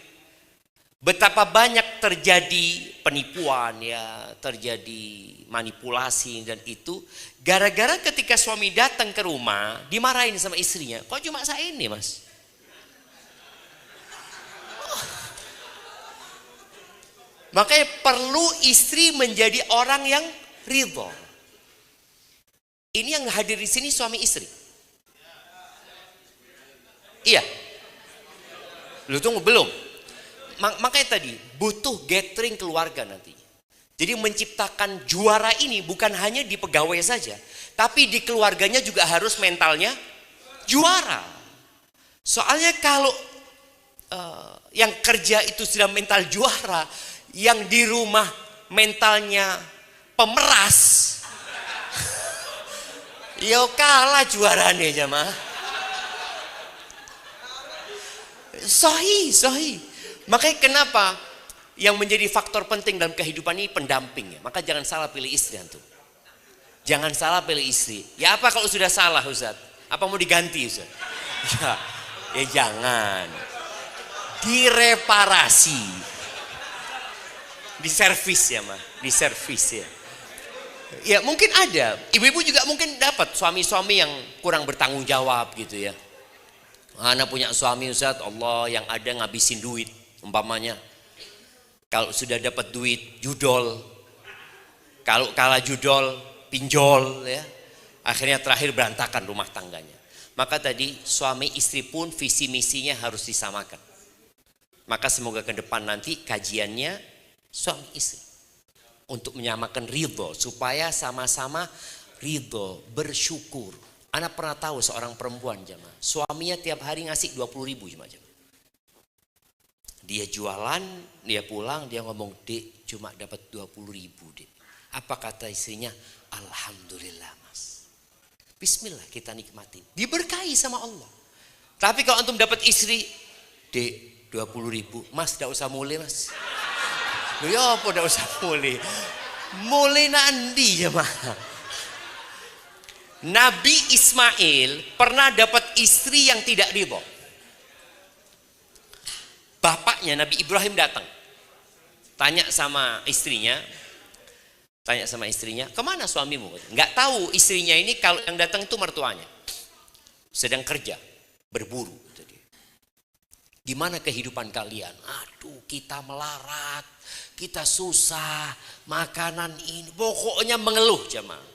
Betapa banyak terjadi penipuan ya, terjadi manipulasi dan itu gara-gara ketika suami datang ke rumah dimarahin sama istrinya. Kok cuma saya ini mas? Makanya perlu istri menjadi orang yang ridho. Ini yang hadir di sini suami istri. Iya. Lu tunggu belum? Makanya tadi butuh gathering keluarga nanti. Jadi menciptakan juara ini bukan hanya di pegawai saja, tapi di keluarganya juga harus mentalnya juara. Soalnya kalau yang kerja itu sudah mental juara, yang di rumah mentalnya pemeras, yo kalah juaranya jamaah. Sahih. Makanya kenapa yang menjadi faktor penting dalam kehidupan ini pendamping ya. Maka jangan salah pilih istri antum. Jangan salah pilih istri. Ya apa kalau sudah salah Ustaz? Apa mau diganti Ustaz? Ya jangan. Direparasi. Diservis ya mah. Diservis ya. Ya mungkin ada. Ibu-ibu juga mungkin dapat suami-suami yang kurang bertanggung jawab gitu ya. Anak punya suami Ustaz, Allah yang ada ngabisin duit umpamanya. Kalau sudah dapat duit judol, kalau kalah judol pinjol ya. Akhirnya terakhir berantakan rumah tangganya. Maka tadi suami istri pun visi misinya harus disamakan. Maka semoga ke depan nanti kajiannya suami istri untuk menyamakan ridho supaya sama-sama ridho, bersyukur. Anak pernah tahu seorang perempuan jemaah, suaminya tiap hari ngasih 20.000 jemaah. Dia jualan, dia pulang, dia ngomong, "Dek, cuma dapat 20.000, Dek." Apa kata istrinya? "Alhamdulillah, Mas. Bismillah, kita nikmatin." Diberkahi sama Allah. Tapi kalau antum dapat istri, "Dek, 20.000, Mas, tidak usah mulai, Mas." Ya apa tidak usah mulai? Mulai nanti jemaah. Nabi Ismail pernah dapat istri yang tidak ridho. Bapaknya Nabi Ibrahim datang. Tanya sama istrinya, "Kemana suamimu?" Nggak tahu istrinya ini kalau yang datang itu mertuanya. Sedang kerja, berburu. "Gimana kehidupan kalian?" "Aduh, kita melarat, kita susah, makanan ini." Pokoknya mengeluh jemaah.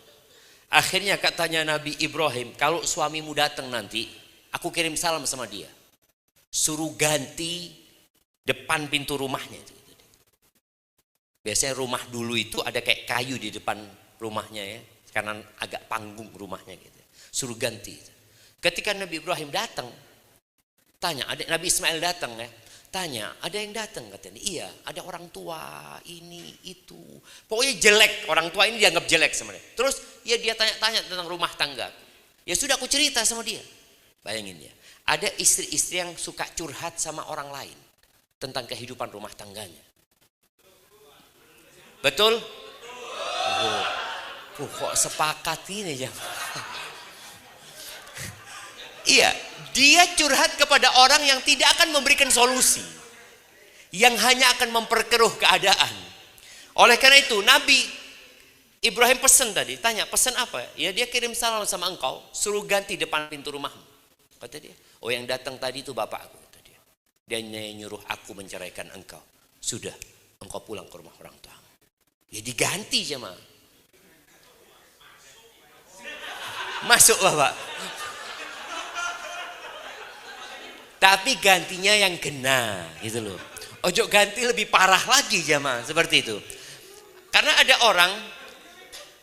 Akhirnya katanya Nabi Ibrahim, "Kalau suamimu datang nanti, aku kirim salam sama dia. Suruh ganti depan pintu rumahnya." Biasanya rumah dulu itu ada kayak kayu di depan rumahnya ya, karena agak panggung rumahnya gitu. Suruh ganti. Ketika Nabi Ibrahim datang, tanya, Nabi Ismail datang ya, tanya, "Ada yang datang?" Katanya, "Iya, ada orang tua, ini, itu." Pokoknya jelek, orang tua ini dianggap jelek sama dia. Terus ya dia tanya-tanya tentang rumah tangga. Ya sudah aku cerita sama dia. Bayangin ya, ada istri-istri yang suka curhat sama orang lain tentang kehidupan rumah tangganya. Betul? Kok sepakat ini ya? Iya, dia curhat kepada orang yang tidak akan memberikan solusi. Yang hanya akan memperkeruh keadaan. Oleh karena itu, Nabi Ibrahim pesan tadi, tanya, "Pesan apa?" Ya dia kirim salam sama engkau, suruh ganti depan pintu rumahmu. Kata dia, "Oh yang datang tadi itu bapakku," kata dia. "Dia nyuruh aku menceraikan engkau. Sudah, engkau pulang ke rumah orang tuamu." Ya diganti jemaah. Masuk bapak. Tapi gantinya yang kena gitu loh. Ojo ganti lebih parah lagi jamaah seperti itu. Karena ada orang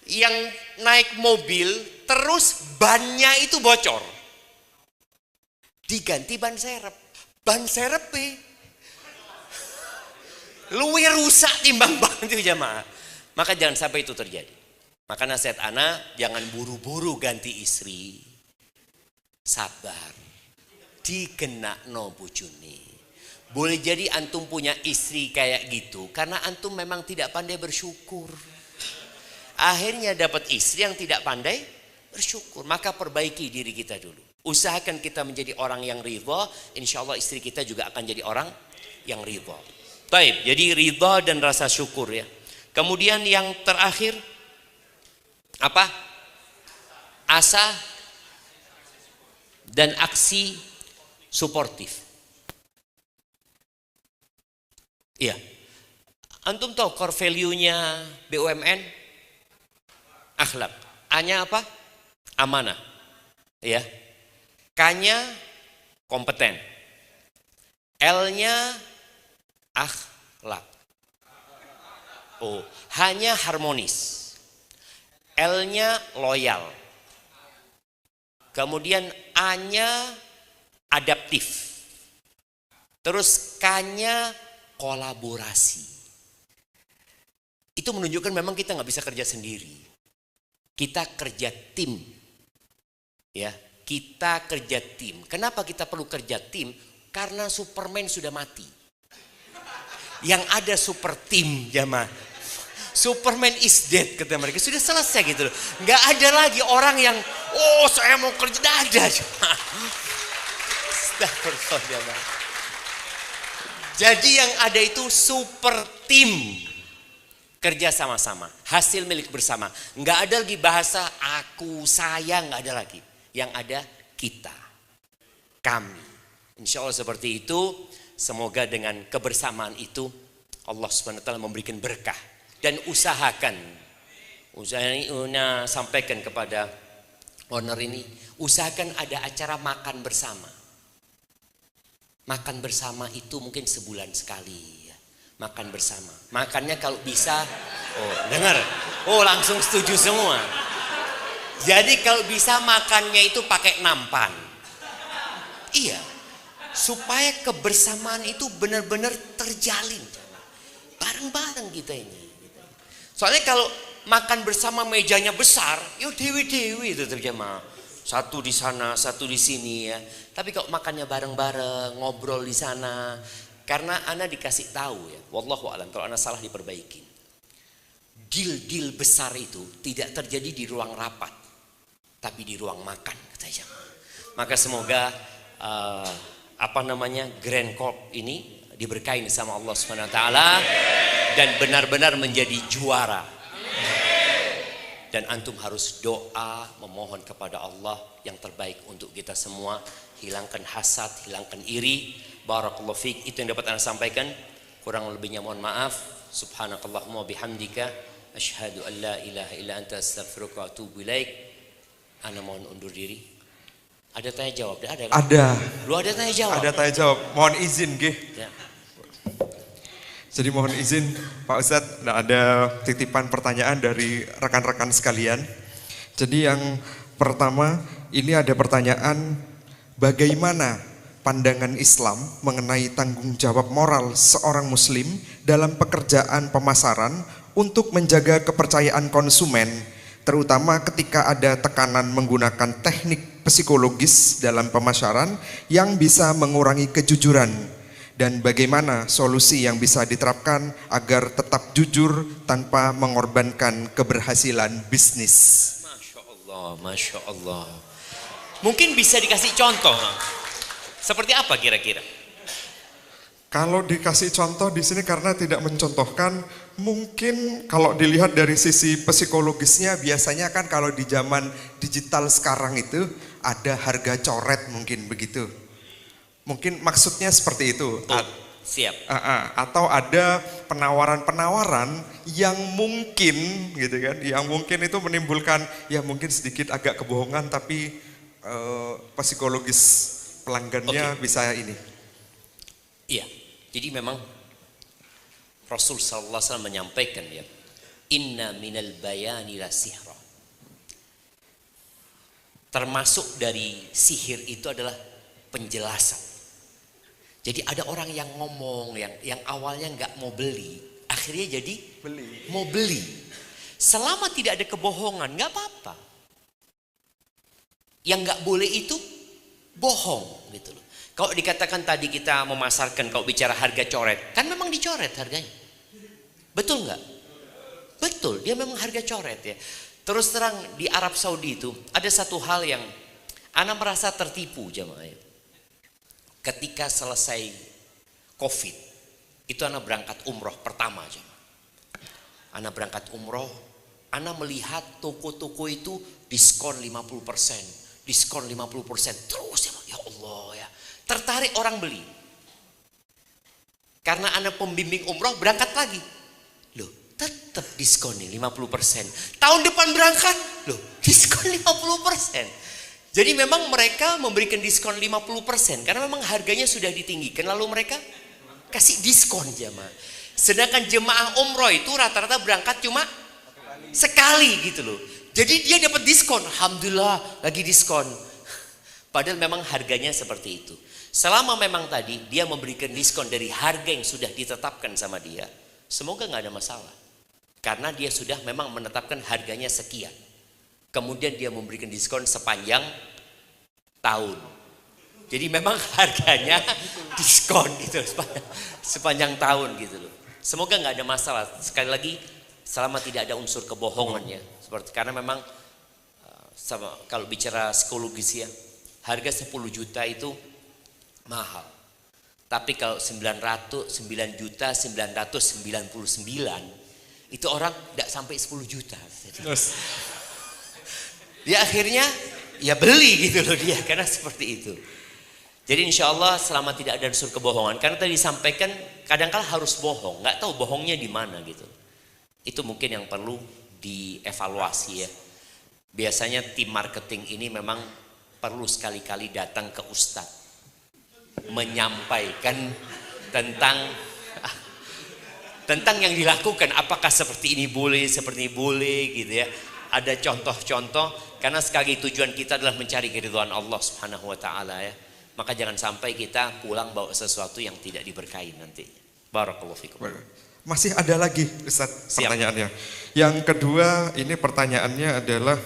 yang naik mobil terus bannya itu bocor. Diganti ban serep. Ban serep luwih rusak timbang ban itu jamaah. Maka jangan sampai itu terjadi. Maka nasihat ana, jangan buru-buru ganti istri. Sabar. Dikenakno bojone. Boleh jadi antum punya istri kayak gitu karena antum memang tidak pandai bersyukur. Akhirnya dapat istri yang tidak pandai bersyukur. Maka perbaiki diri kita dulu. Usahakan kita menjadi orang yang ridha, insya Allah istri kita juga akan jadi orang yang ridha. Baik, jadi ridha dan rasa syukur ya. Kemudian yang terakhir apa? Asa dan aksi suportif. Iya. Antum tahu core value-nya BUMN? Akhlak. A-nya apa? Amanah. Iya. K-nya kompeten. L-nya akhlak. Oh, H-nya harmonis. L-nya loyal. Kemudian A-nya adaptif. Terus K-nya kolaborasi. Itu menunjukkan memang kita nggak bisa kerja sendiri. Kita kerja tim. Ya, kita kerja tim. Kenapa kita perlu kerja tim? Karena Superman sudah mati. Yang ada super tim, jamaah. Superman is dead, kata mereka. Sudah selesai gitu loh. Nggak ada lagi orang yang, oh saya mau kerja. Nggak ada. Astagfirullah, jamaah. Jadi yang ada itu super tim. Kerja sama-sama. Hasil milik bersama. Nggak ada lagi bahasa aku, saya, nggak ada lagi. Yang ada kita. Kami. Insya Allah seperti itu. Semoga dengan kebersamaan itu Allah SWT memberikan berkah. Dan usahakan. Sampaikan kepada owner ini. Usahakan ada acara makan bersama. Makan bersama itu mungkin sebulan sekali. Makan bersama. Makannya kalau bisa. Oh dengar. Oh langsung setuju semua. Jadi kalau bisa makannya itu pakai nampan. Iya. Supaya kebersamaan itu benar-benar terjalin. Bareng-bareng kita ini. Soalnya kalau makan bersama mejanya besar, yo dewi-dewi itu terjemah. Satu di sana, satu di sini ya. Tapi kalau makannya bareng-bareng, ngobrol di sana. Karena ana dikasih tahu ya, wallahu alam, kalau ana salah diperbaiki. Deal-deal besar itu tidak terjadi di ruang rapat, tapi di ruang makan, kata jamaah. Maka semoga Grand Corp ini diberkahi sama Allah Subhanahu wa taala dan benar-benar menjadi juara. Dan antum harus doa memohon kepada Allah yang terbaik untuk kita semua. Hilangkan hasad, hilangkan iri. Barakallahu fiik. Itu yang dapat Anda sampaikan. Kurang lebihnya mohon maaf. Subhanakallahumma bihamdika asyhadu an la ilaha illa anta astaghfiruka wa atubu ilaik. Ana mohon undur diri. Ada tanya jawab? Ada kan? Ada. Lu ada tanya jawab? Ada tanya jawab. Mohon izin nggih. Ya. Jadi mohon izin Pak Ustadz, ada titipan pertanyaan dari rekan-rekan sekalian. Jadi yang pertama, ini ada pertanyaan, bagaimana pandangan Islam mengenai tanggung jawab moral seorang muslim dalam pekerjaan pemasaran untuk menjaga kepercayaan konsumen, terutama ketika ada tekanan menggunakan teknik psikologis dalam pemasaran yang bisa mengurangi kejujuran. Dan bagaimana solusi yang bisa diterapkan agar tetap jujur tanpa mengorbankan keberhasilan bisnis. Masya Allah, Masya Allah. Mungkin bisa dikasih contoh. Seperti apa kira-kira? Kalau dikasih contoh di sini karena tidak mencontohkan, mungkin kalau dilihat dari sisi psikologisnya biasanya kan kalau di zaman digital sekarang itu ada harga coret mungkin begitu. Mungkin maksudnya seperti itu. Siap. Atau ada penawaran-penawaran yang mungkin gitu kan, yang mungkin itu menimbulkan ya mungkin sedikit agak kebohongan tapi psikologis pelanggannya bisa ini. Iya. Jadi memang Rasul sallallahu alaihi wasallam menyampaikan ya, inna minal bayani la sihra. Termasuk dari sihir itu adalah penjelasan. Jadi ada orang yang ngomong yang awalnya nggak mau beli, akhirnya jadi mau beli. Selama tidak ada kebohongan nggak apa-apa. Yang nggak boleh itu bohong gitu loh. Kalau dikatakan tadi kita memasarkan kalau bicara harga coret, kan memang dicoret harganya. Betul nggak? Betul, dia memang harga coret ya. Terus terang di Arab Saudi itu ada satu hal yang ana merasa tertipu jamaah. Ketika selesai COVID, itu ana berangkat umroh pertama aja. Ana berangkat umroh, ana melihat toko-toko itu diskon 50%, diskon 50%. Terus ya Allah ya, tertarik orang beli. Karena ana pembimbing umroh berangkat lagi. Loh, tetap diskon nih 50%. Tahun depan berangkat, loh, diskon 50%. Jadi memang mereka memberikan diskon 50% karena memang harganya sudah ditinggikan, lalu mereka kasih diskon jemaah. Sedangkan jemaah umroh itu rata-rata berangkat cuma sekali gitu loh. Jadi dia dapat diskon, alhamdulillah lagi diskon. Padahal memang harganya seperti itu. Selama memang tadi dia memberikan diskon dari harga yang sudah ditetapkan sama dia, semoga nggak ada masalah. Karena dia sudah memang menetapkan harganya sekian. Kemudian dia memberikan diskon sepanjang tahun. Jadi memang harganya diskon gitu sepanjang tahun gitu loh. Semoga nggak ada masalah. Sekali lagi, selama tidak ada unsur kebohongan ya. Karena memang kalau bicara psikologis ya, harga 10 juta itu mahal. Tapi kalau 9.999.000 itu orang tidak sampai 10 juta. Dia akhirnya ya beli gitu loh dia, karena seperti itu. Jadi insya Allah selama tidak ada unsur kebohongan, karena tadi disampaikan kadang-kala harus bohong, nggak tahu bohongnya di mana gitu. Itu mungkin yang perlu dievaluasi ya. Biasanya tim marketing ini memang perlu sekali-kali datang ke ustadz, menyampaikan tentang yang dilakukan, apakah seperti ini boleh, seperti ini boleh gitu ya. Ada contoh-contoh, karena sekali tujuan kita adalah mencari keridhaan Allah Subhanahu wa taala ya. Maka jangan sampai kita pulang bawa sesuatu yang tidak diberkahi nanti. Barakallahu fikum. Masih ada lagi Ustaz pertanyaannya. Yang kedua ini pertanyaannya adalah,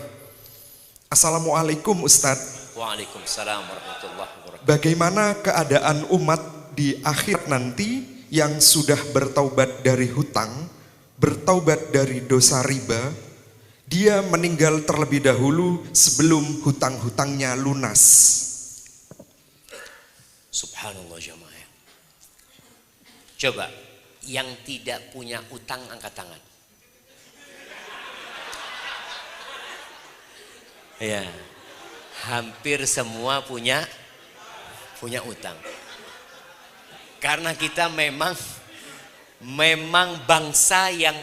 Assalamualaikum Ustaz. Waalaikumsalam warahmatullahi wabarakatuh. Bagaimana keadaan umat di akhir nanti yang sudah bertaubat dari hutang, bertaubat dari dosa riba, dia meninggal terlebih dahulu sebelum hutang-hutangnya lunas? Subhanallah jamaah. Coba yang tidak punya utang angkat tangan. Ya, hampir semua punya utang. Karena kita memang bangsa yang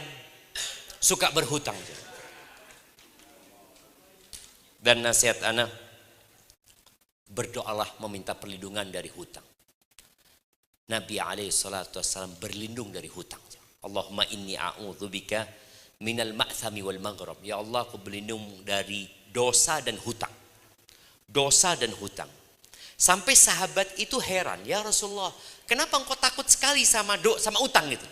suka berhutang. Dan nasihat anak, berdoalah meminta perlindungan dari hutang. Nabi SAW berlindung dari hutang. Allahumma inni a'udzubika minal ma'thami wal maghrab. Ya Allah, aku berlindung dari dosa dan hutang. Dosa dan hutang. Sampai sahabat itu heran, ya Rasulullah, kenapa engkau takut sekali sama utang gitu?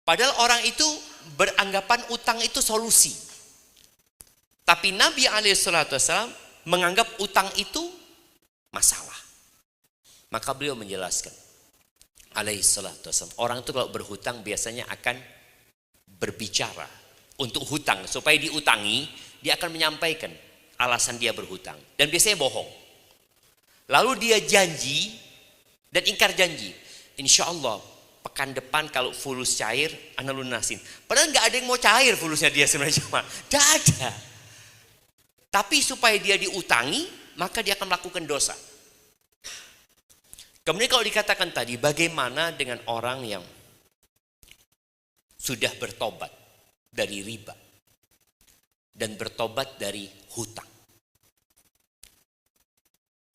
Padahal orang itu beranggapan utang itu solusi. Tapi Nabi SAW menganggap utang itu masalah. Maka beliau menjelaskan, alaihissalam, orang itu kalau berhutang biasanya akan berbicara untuk hutang. Supaya diutangi, dia akan menyampaikan alasan dia berhutang. Dan biasanya bohong. Lalu dia janji dan ingkar janji. Insya Allah pekan depan kalau fulus cair, ana lunasin. Padahal nggak ada yang mau cair fulusnya dia sebenarnya. Nggak ada. Tapi supaya dia diutangi, maka dia akan melakukan dosa. Kemudian kalau dikatakan tadi, bagaimana dengan orang yang sudah bertobat dari riba dan bertobat dari hutang?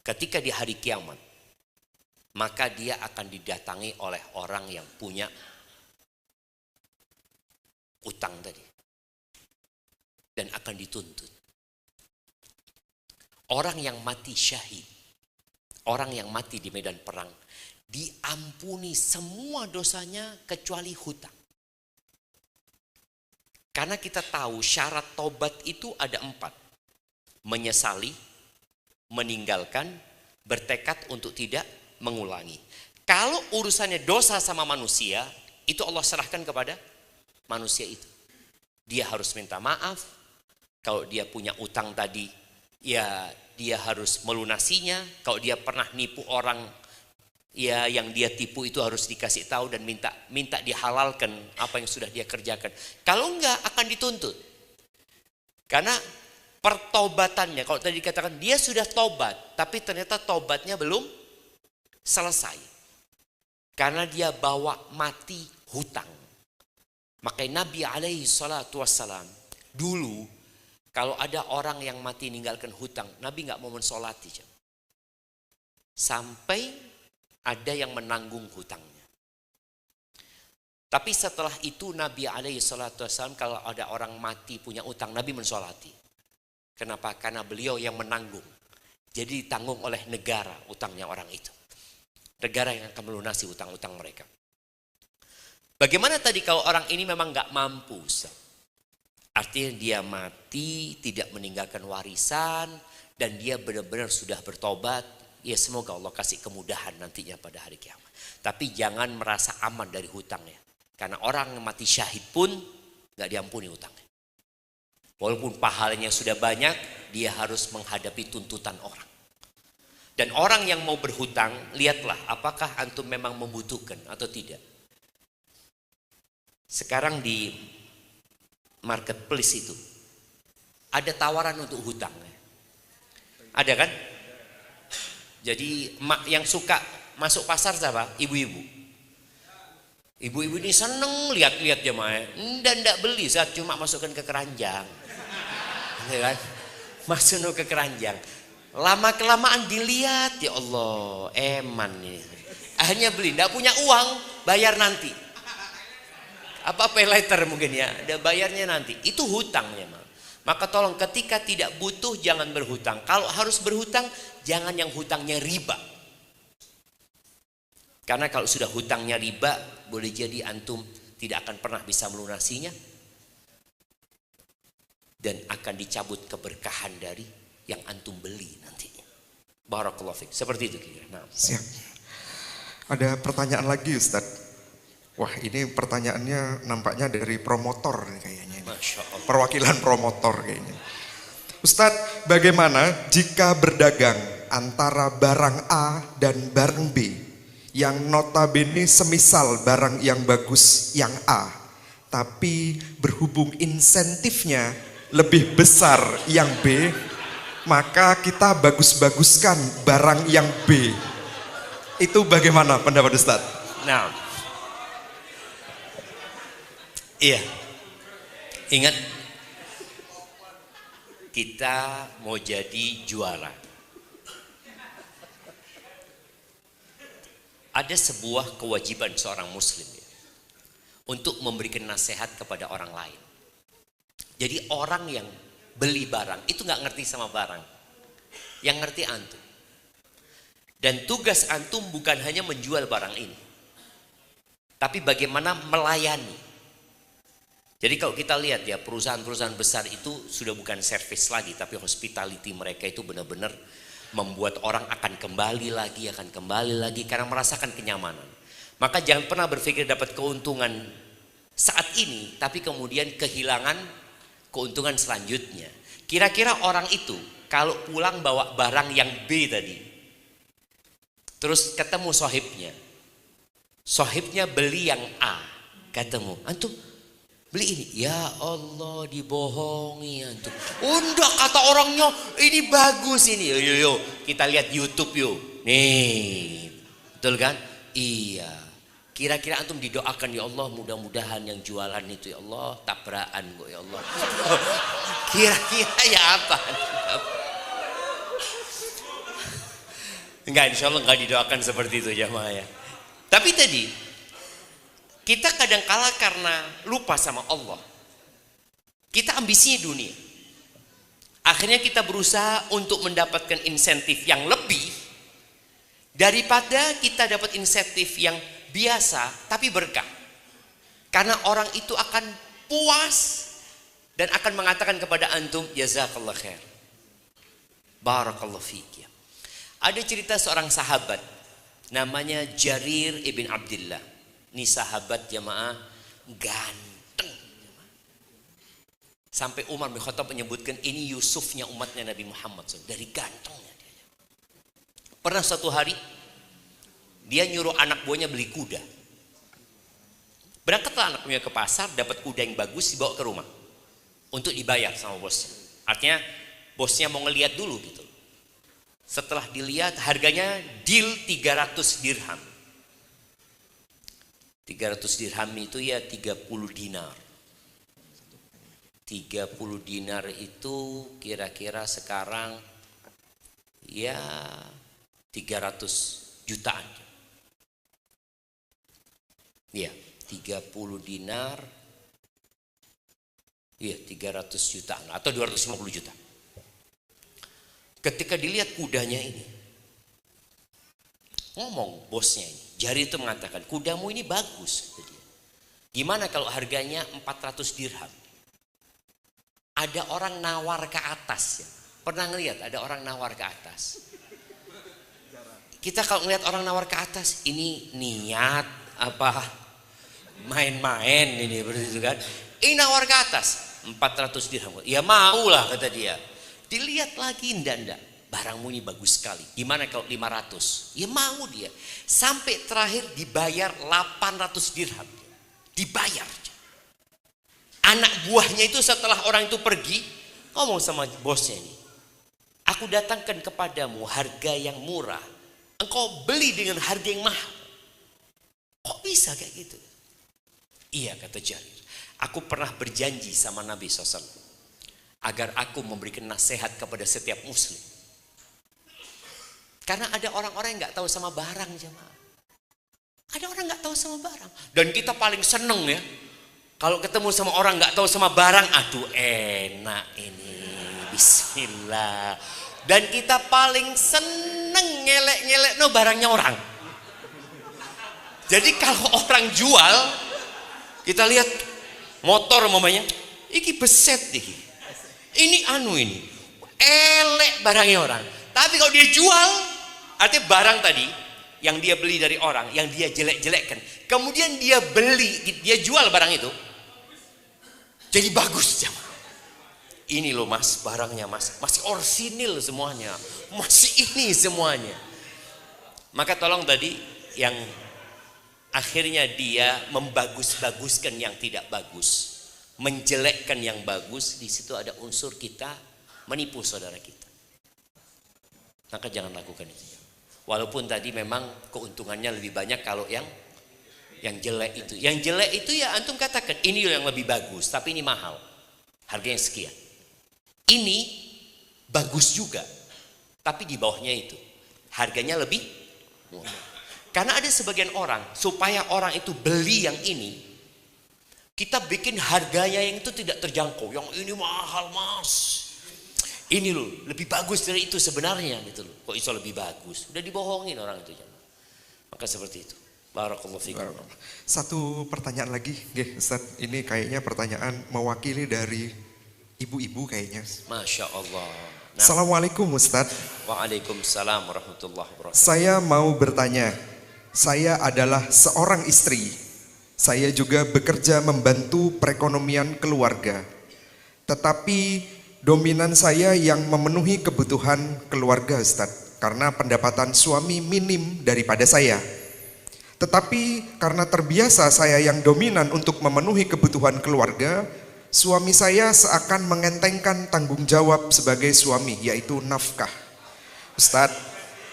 Ketika di hari kiamat, maka dia akan didatangi oleh orang yang punya utang tadi dan akan dituntut. Orang yang mati syahid, orang yang mati di medan perang, diampuni semua dosanya kecuali hutang. Karena kita tahu syarat tobat itu ada 4. Menyesali, meninggalkan, bertekad untuk tidak mengulangi. Kalau urusannya dosa sama manusia, itu Allah serahkan kepada manusia itu. Dia harus minta maaf. Kalau dia punya utang tadi, ya dia harus melunasinya. Kalau dia pernah nipu orang, ya yang dia tipu itu harus dikasih tahu dan minta dihalalkan apa yang sudah dia kerjakan. Kalau enggak akan dituntut. Karena pertobatannya, kalau tadi dikatakan dia sudah tobat, tapi ternyata tobatnya belum selesai. Karena dia bawa mati hutang. Makanya Nabi SAW dulu kalau ada orang yang mati meninggalkan hutang, Nabi nggak mau mensolati. Sampai ada yang menanggung hutangnya. Tapi setelah itu Nabi SAW kalau ada orang mati punya utang, Nabi mensolati. Kenapa? Karena beliau yang menanggung. Jadi ditanggung oleh negara utangnya orang itu. Negara yang akan melunasi utang-utang mereka. Bagaimana tadi kalau orang ini memang nggak mampu, Ustaz? Artinya dia mati, tidak meninggalkan warisan, dan dia benar-benar sudah bertobat. Ya semoga Allah kasih kemudahan nantinya pada hari kiamat. Tapi jangan merasa aman dari hutangnya. Karena orang yang mati syahid pun nggak diampuni hutangnya. Walaupun pahalanya sudah banyak, dia harus menghadapi tuntutan orang. Dan orang yang mau berhutang, lihatlah apakah antum memang membutuhkan atau tidak. Sekarang di marketplace itu ada tawaran untuk hutang. Ada kan? Jadi yang suka masuk pasar siapa? Ibu-ibu. Ibu-ibu ini seneng lihat-lihat jemaah. Dan tidak beli saat cuma masukkan ke keranjang. Ya kan? Masuk ke keranjang. Lama kelamaan dilihat, ya Allah, eman ini. Akhirnya beli, tidak punya uang, bayar nanti. Apa pay later mungkin ya, ada bayarnya nanti. Itu hutangnya. Maka tolong ketika tidak butuh jangan berhutang. Kalau harus berhutang, jangan yang hutangnya riba. Karena kalau sudah hutangnya riba, boleh jadi antum tidak akan pernah bisa melunasinya. Dan akan dicabut keberkahan dari yang antum beli nantinya. Barakallahu fiik. Seperti itu kira. Nah. Siap. Ada pertanyaan lagi Ustadz. Wah ini pertanyaannya nampaknya dari promotor kayaknya. Masya Allah. Perwakilan promotor kayaknya. Ustadz, bagaimana jika berdagang antara barang A dan barang B yang notabene semisal barang yang bagus yang A, tapi berhubung insentifnya lebih besar yang B, maka kita bagus-baguskan barang yang B. Itu bagaimana pendapat Ustadz? Nah. Iya, ingat kita mau jadi juara. Ada sebuah kewajiban seorang muslim ya, untuk memberikan nasihat kepada orang lain. Jadi orang yang beli barang itu nggak ngerti sama barang, yang ngerti antum. Dan tugas antum bukan hanya menjual barang ini, tapi bagaimana melayani. Jadi kalau kita lihat ya perusahaan-perusahaan besar itu sudah bukan servis lagi, tapi hospitality mereka itu benar-benar membuat orang akan kembali lagi karena merasakan kenyamanan. Maka jangan pernah berpikir dapat keuntungan saat ini, tapi kemudian kehilangan keuntungan selanjutnya. Kira-kira orang itu kalau pulang bawa barang yang B tadi, terus ketemu sohibnya beli yang A, ketemu, antum beli ini, ya Allah dibohongi antum. Enggak, kata orangnya ini bagus ini. Yo, kita lihat YouTube yuk. Nih, betul kan? Iya. Kira-kira antum didoakan ya Allah mudah-mudahan yang jualan itu ya Allah tabrakan kok ya Allah. Kira-kira ya apa? Enggak, insya Allah enggak didoakan seperti itu jamaah ya. Tapi tadi kita kadang kala karena lupa sama Allah. Kita ambisinya dunia. Akhirnya kita berusaha untuk mendapatkan insentif yang lebih daripada kita dapat insentif yang biasa tapi berkah. Karena orang itu akan puas dan akan mengatakan kepada antum jazakallah khair. Barakallahu fiik ya. Ada cerita seorang sahabat namanya Jarir ibn Abdullah. Ini sahabat jamaah ganteng. Sampai Umar bin Khattab menyebutkan ini Yusufnya umatnya Nabi Muhammad SAW. Dari gantengnya dia. Pernah suatu hari dia nyuruh anak buahnya beli kuda. Berangkatlah anak buahnya ke pasar, dapat kuda yang bagus dibawa ke rumah untuk dibayar sama bosnya. Artinya bosnya mau ngeliat dulu gitu. Setelah dilihat harganya deal 300 dirham. 300 dirham itu ya 30 dinar. 30 dinar itu kira-kira sekarang ya 300 jutaan. Ya, 30 dinar ya 300 jutaan atau 250 juta. Ketika dilihat kudanya ini, ngomong bosnya ini, Jarir itu mengatakan, kudamu ini bagus, kata dia. Gimana kalau harganya 400 dirham? Ada orang nawar ke atas ya. Pernah ngelihat ada orang nawar ke atas? Kita kalau ngelihat orang nawar ke atas, ini niat apa? Main-main ini begitu kan? Ini nawar ke atas 400 dirham. Ya maulah kata dia. Dilihat lagi ndak. Barangmu ini bagus sekali. Gimana kalau 500? Ya mau dia. Sampai terakhir dibayar 800 dirham. Dibayar. Anak buahnya itu setelah orang itu pergi, ngomong sama bosnya ini. Aku datangkan kepadamu harga yang murah. Engkau beli dengan harga yang mahal. Kok bisa kayak gitu? Iya kata Jarir. Aku pernah berjanji sama Nabi SAW. Agar aku memberikan nasihat kepada setiap muslim. Karena ada orang-orang yang gak tahu sama barang jemaah. Ada orang gak tahu sama barang. Dan kita paling seneng ya. Kalau ketemu sama orang gak tahu sama barang. Aduh enak ini. Bismillah. Dan kita paling seneng ngelek-ngelek no barangnya orang. Jadi kalau orang jual, kita lihat motor umpamanya, iki beset iki. Ini ini. Elek barangnya orang. Tapi kalau dia jual, artinya barang tadi yang dia beli dari orang, yang dia jelek-jelekkan, kemudian dia beli, dia jual barang itu, jadi bagus jemaah. Ini loh mas, barangnya mas, masih orsinil semuanya, masih ini semuanya. Maka tolong tadi yang akhirnya dia membagus-baguskan yang tidak bagus, menjelekkan yang bagus, di situ ada unsur kita menipu saudara kita. Maka jangan lakukan itu. Walaupun tadi memang keuntungannya lebih banyak kalau yang jelek itu. Yang jelek itu ya antum katakan ini yang lebih bagus, tapi ini mahal, harganya sekian. Ini bagus juga, tapi di bawahnya itu harganya lebih murah. Karena ada sebagian orang, supaya orang itu beli yang ini, kita bikin harganya yang itu tidak terjangkau. Yang ini mahal mas, ini loh lebih bagus dari itu sebenarnya gitu loh. Kok bisa lebih bagus? Udah dibohongin orang itu. Maka seperti itu. Barakallahu fikum. Satu pertanyaan lagi, Ustaz. Ini kayaknya pertanyaan mewakili dari ibu-ibu kayaknya. Masya Allah. Nah. Assalamualaikum Ustaz. Waalaikumsalam warahmatullahi wabarakatuh. Saya mau bertanya. Saya adalah seorang istri. Saya juga bekerja membantu perekonomian keluarga. Tetapi dominan saya yang memenuhi kebutuhan keluarga Ustaz. Karena pendapatan suami minim daripada saya. Tetapi karena terbiasa saya yang dominan untuk memenuhi kebutuhan keluarga, suami saya seakan mengentengkan tanggung jawab sebagai suami, yaitu nafkah. Ustadz,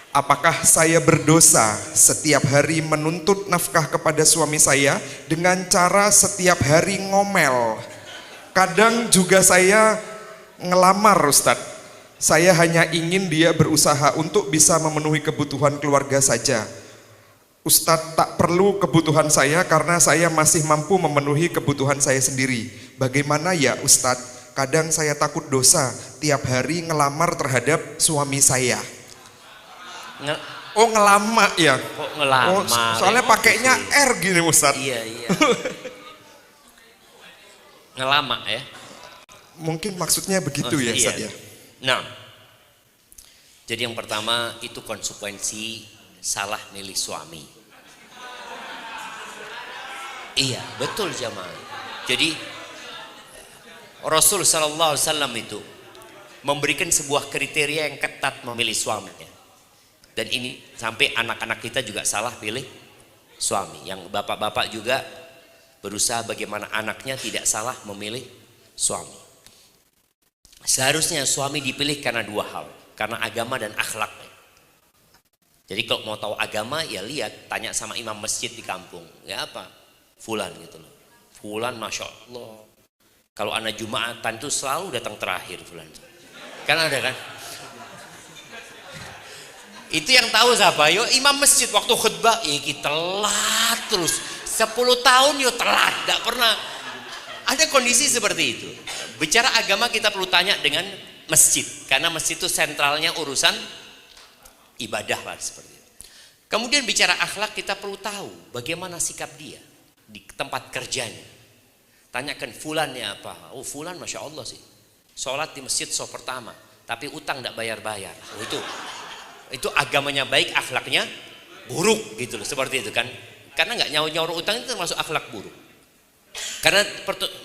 apakah saya berdosa setiap hari menuntut nafkah kepada suami saya dengan cara setiap hari ngomel? Kadang juga saya ngelamar Ustadz. Saya hanya ingin dia berusaha untuk bisa memenuhi kebutuhan keluarga saja. Ustadz tak perlu kebutuhan saya karena saya masih mampu memenuhi kebutuhan saya sendiri. Bagaimana ya Ustadz? Kadang saya takut dosa tiap hari ngelamar terhadap suami saya. Oh ngelama ya? Kok ngelamar? Soalnya pakainya R gini Ustadz. Iya. Ngelama ya? Mungkin maksudnya begitu ya Ustadz ya? Nah, jadi yang pertama itu konsekuensi salah milih suami. Iya, betul jamaah. Jadi Rasul sallallahu alaihi wasallam itu memberikan sebuah kriteria yang ketat memilih suaminya. Dan ini sampai anak-anak kita juga salah pilih suami. Yang bapak-bapak juga berusaha bagaimana anaknya tidak salah memilih suami. Seharusnya suami dipilih karena dua hal, karena agama dan akhlaknya. Jadi kalau mau tahu agama ya lihat, tanya sama imam masjid di kampung. Ya apa? Fulan gitu loh. Fulan Masya Allah. Kalau anak Jumatan tuh selalu datang terakhir Fulan. Kan ada kan? Itu yang tahu siapa? Yo imam masjid waktu khutbah, iki telat terus. 10 tahun yo telat, tidak pernah. Ada kondisi seperti itu. Bicara agama kita perlu tanya dengan masjid, karena masjid itu sentralnya urusan ibadah lah seperti itu. Kemudian bicara akhlak, kita perlu tahu bagaimana sikap dia di tempat kerjanya. Tanyakan fulannya apa? Oh fulan masya Allah sih, sholat di masjid so pertama, tapi utang tidak bayar-bayar. Oh, itu agamanya baik, akhlaknya buruk gitu loh, seperti itu kan? Karena nggak nyaur-nyaur utang itu termasuk akhlak buruk. Karena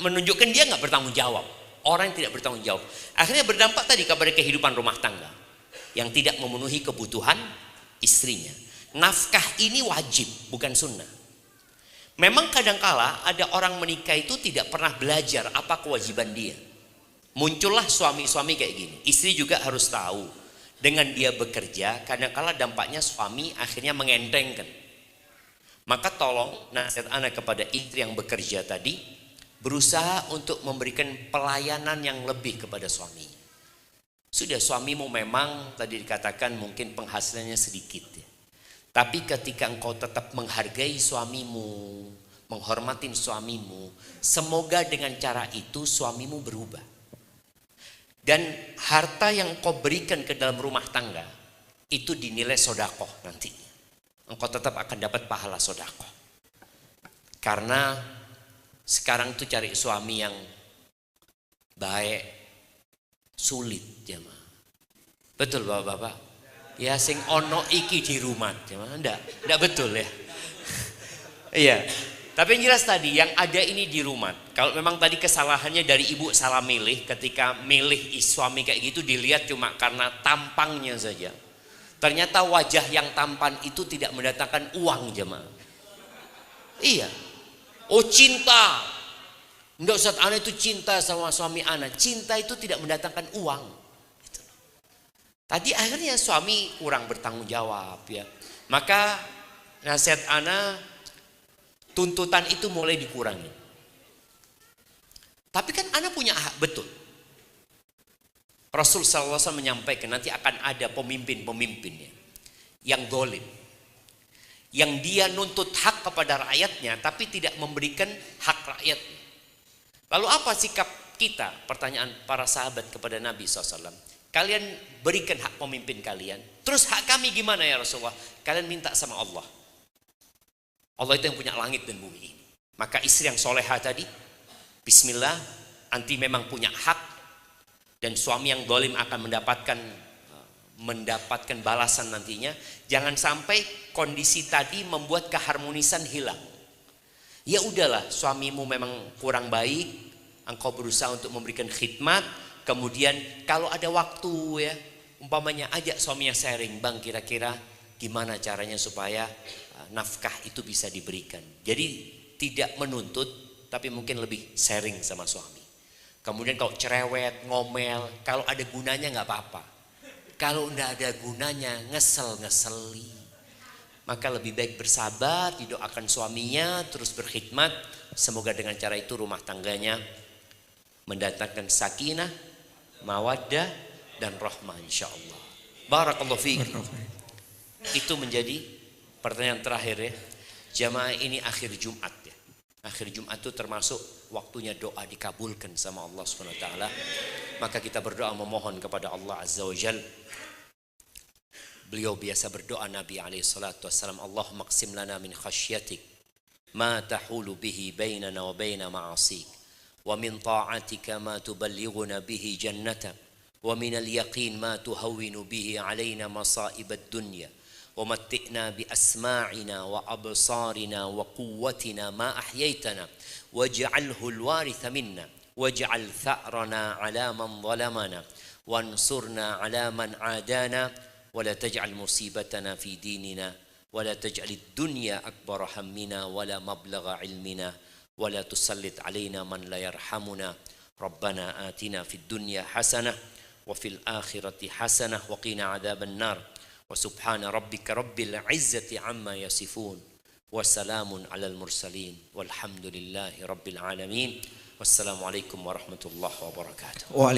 menunjukkan dia nggak bertanggung jawab. Orang yang tidak bertanggung jawab, akhirnya berdampak tadi kepada kehidupan rumah tangga yang tidak memenuhi kebutuhan istrinya. Nafkah ini wajib, bukan sunnah. Memang kadangkala ada orang menikah itu tidak pernah belajar apa kewajiban dia. Muncullah suami-suami kayak gini. Istri juga harus tahu, dengan dia bekerja kadangkala dampaknya suami akhirnya mengentengkan. Maka tolong nasihat anak kepada istri yang bekerja tadi, berusaha untuk memberikan pelayanan yang lebih kepada suami. Sudah, suamimu memang tadi dikatakan mungkin penghasilannya sedikit ya. Tapi ketika engkau tetap menghargai suamimu, menghormatin suamimu, semoga dengan cara itu suamimu berubah. Dan harta yang engkau berikan ke dalam rumah tangga, itu dinilai sodakoh nanti. Engkau tetap akan dapat pahala sodakoh. Karena sekarang tuh cari suami yang baik, sulit jemaah. Betul bapak-bapak? Ya sing ono iki di rumah, enggak betul ya. Iya. Tapi yang jelas tadi yang ada ini di rumah. Kalau memang tadi kesalahannya dari ibu salah milih, ketika milih suami kayak gitu dilihat cuma karena tampangnya saja. Ternyata wajah yang tampan itu tidak mendatangkan uang jemaah. Iya. Oh cinta. Enggak Ustaz, ana itu cinta sama suami ana. Cinta itu tidak mendatangkan uang. Tadi akhirnya suami kurang bertanggung jawab ya. Maka nasihat ana, tuntutan itu mulai dikurangi. Tapi kan ana punya hak, betul. Rasul SAW menyampaikan nanti akan ada pemimpin-pemimpinnya yang dolim. Yang dia nuntut hak kepada rakyatnya tapi tidak memberikan hak rakyatnya. Lalu apa sikap kita? Pertanyaan para sahabat kepada Nabi SAW. Kalian berikan hak pemimpin kalian. Terus hak kami gimana ya Rasulullah? Kalian minta sama Allah. Allah itu yang punya langit dan bumi ini. Maka istri yang soleha tadi, bismillah, anti memang punya hak. Dan suami yang dolim akan mendapatkan balasan nantinya. Jangan sampai kondisi tadi membuat keharmonisan hilang. Ya udahlah, suamimu memang kurang baik, engkau berusaha untuk memberikan khidmat. Kemudian kalau ada waktu ya, umpamanya ajak suaminya sharing, bang kira-kira gimana caranya supaya nafkah itu bisa diberikan. Jadi tidak menuntut, tapi mungkin lebih sharing sama suami. Kemudian kalau cerewet, ngomel, kalau ada gunanya nggak apa-apa. Kalau nggak ada gunanya, ngeseli. Maka lebih baik bersabar, didoakan suaminya, terus berkhidmat. Semoga dengan cara itu rumah tangganya mendatangkan sakinah, mawaddah dan rahmah insyaallah. Barakallahu fiik. Itu menjadi pertanyaan terakhir ya. Jamaah ini akhir Jumat ya. Akhir Jumat itu termasuk waktunya doa dikabulkan sama Allah Subhanahu wa taala. Maka kita berdoa memohon kepada Allah Azza wa Jalla. Beliau biasa berdoa Nabi alaihi salatu wasallam, Allahumma qsim lana min khasyatik ma tahulu bihi bainana wa baina ma'asik. ومن طاعتك ما تبلغنا به جنتك ومن اليقين ما تهون به علينا مصائب الدنيا ومتئنا بأسماعنا وأبصارنا وقوتنا ما أحييتنا واجعله الوارث منا واجعل ثأرنا على من ظلمنا وانصرنا على من عادانا ولا تجعل مصيبتنا في ديننا ولا تجعل الدنيا أكبر همنا ولا مبلغ علمنا ولا تسلط علينا من لا يرحمنا ربنا آتنا في الدنيا حسنة وفي الآخرة حسنة وقنا عذاب النار وسبحان ربك رب العزة عما يصفون وسلام على المرسلين والحمد لله رب العالمين والسلام عليكم ورحمة الله وبركاته.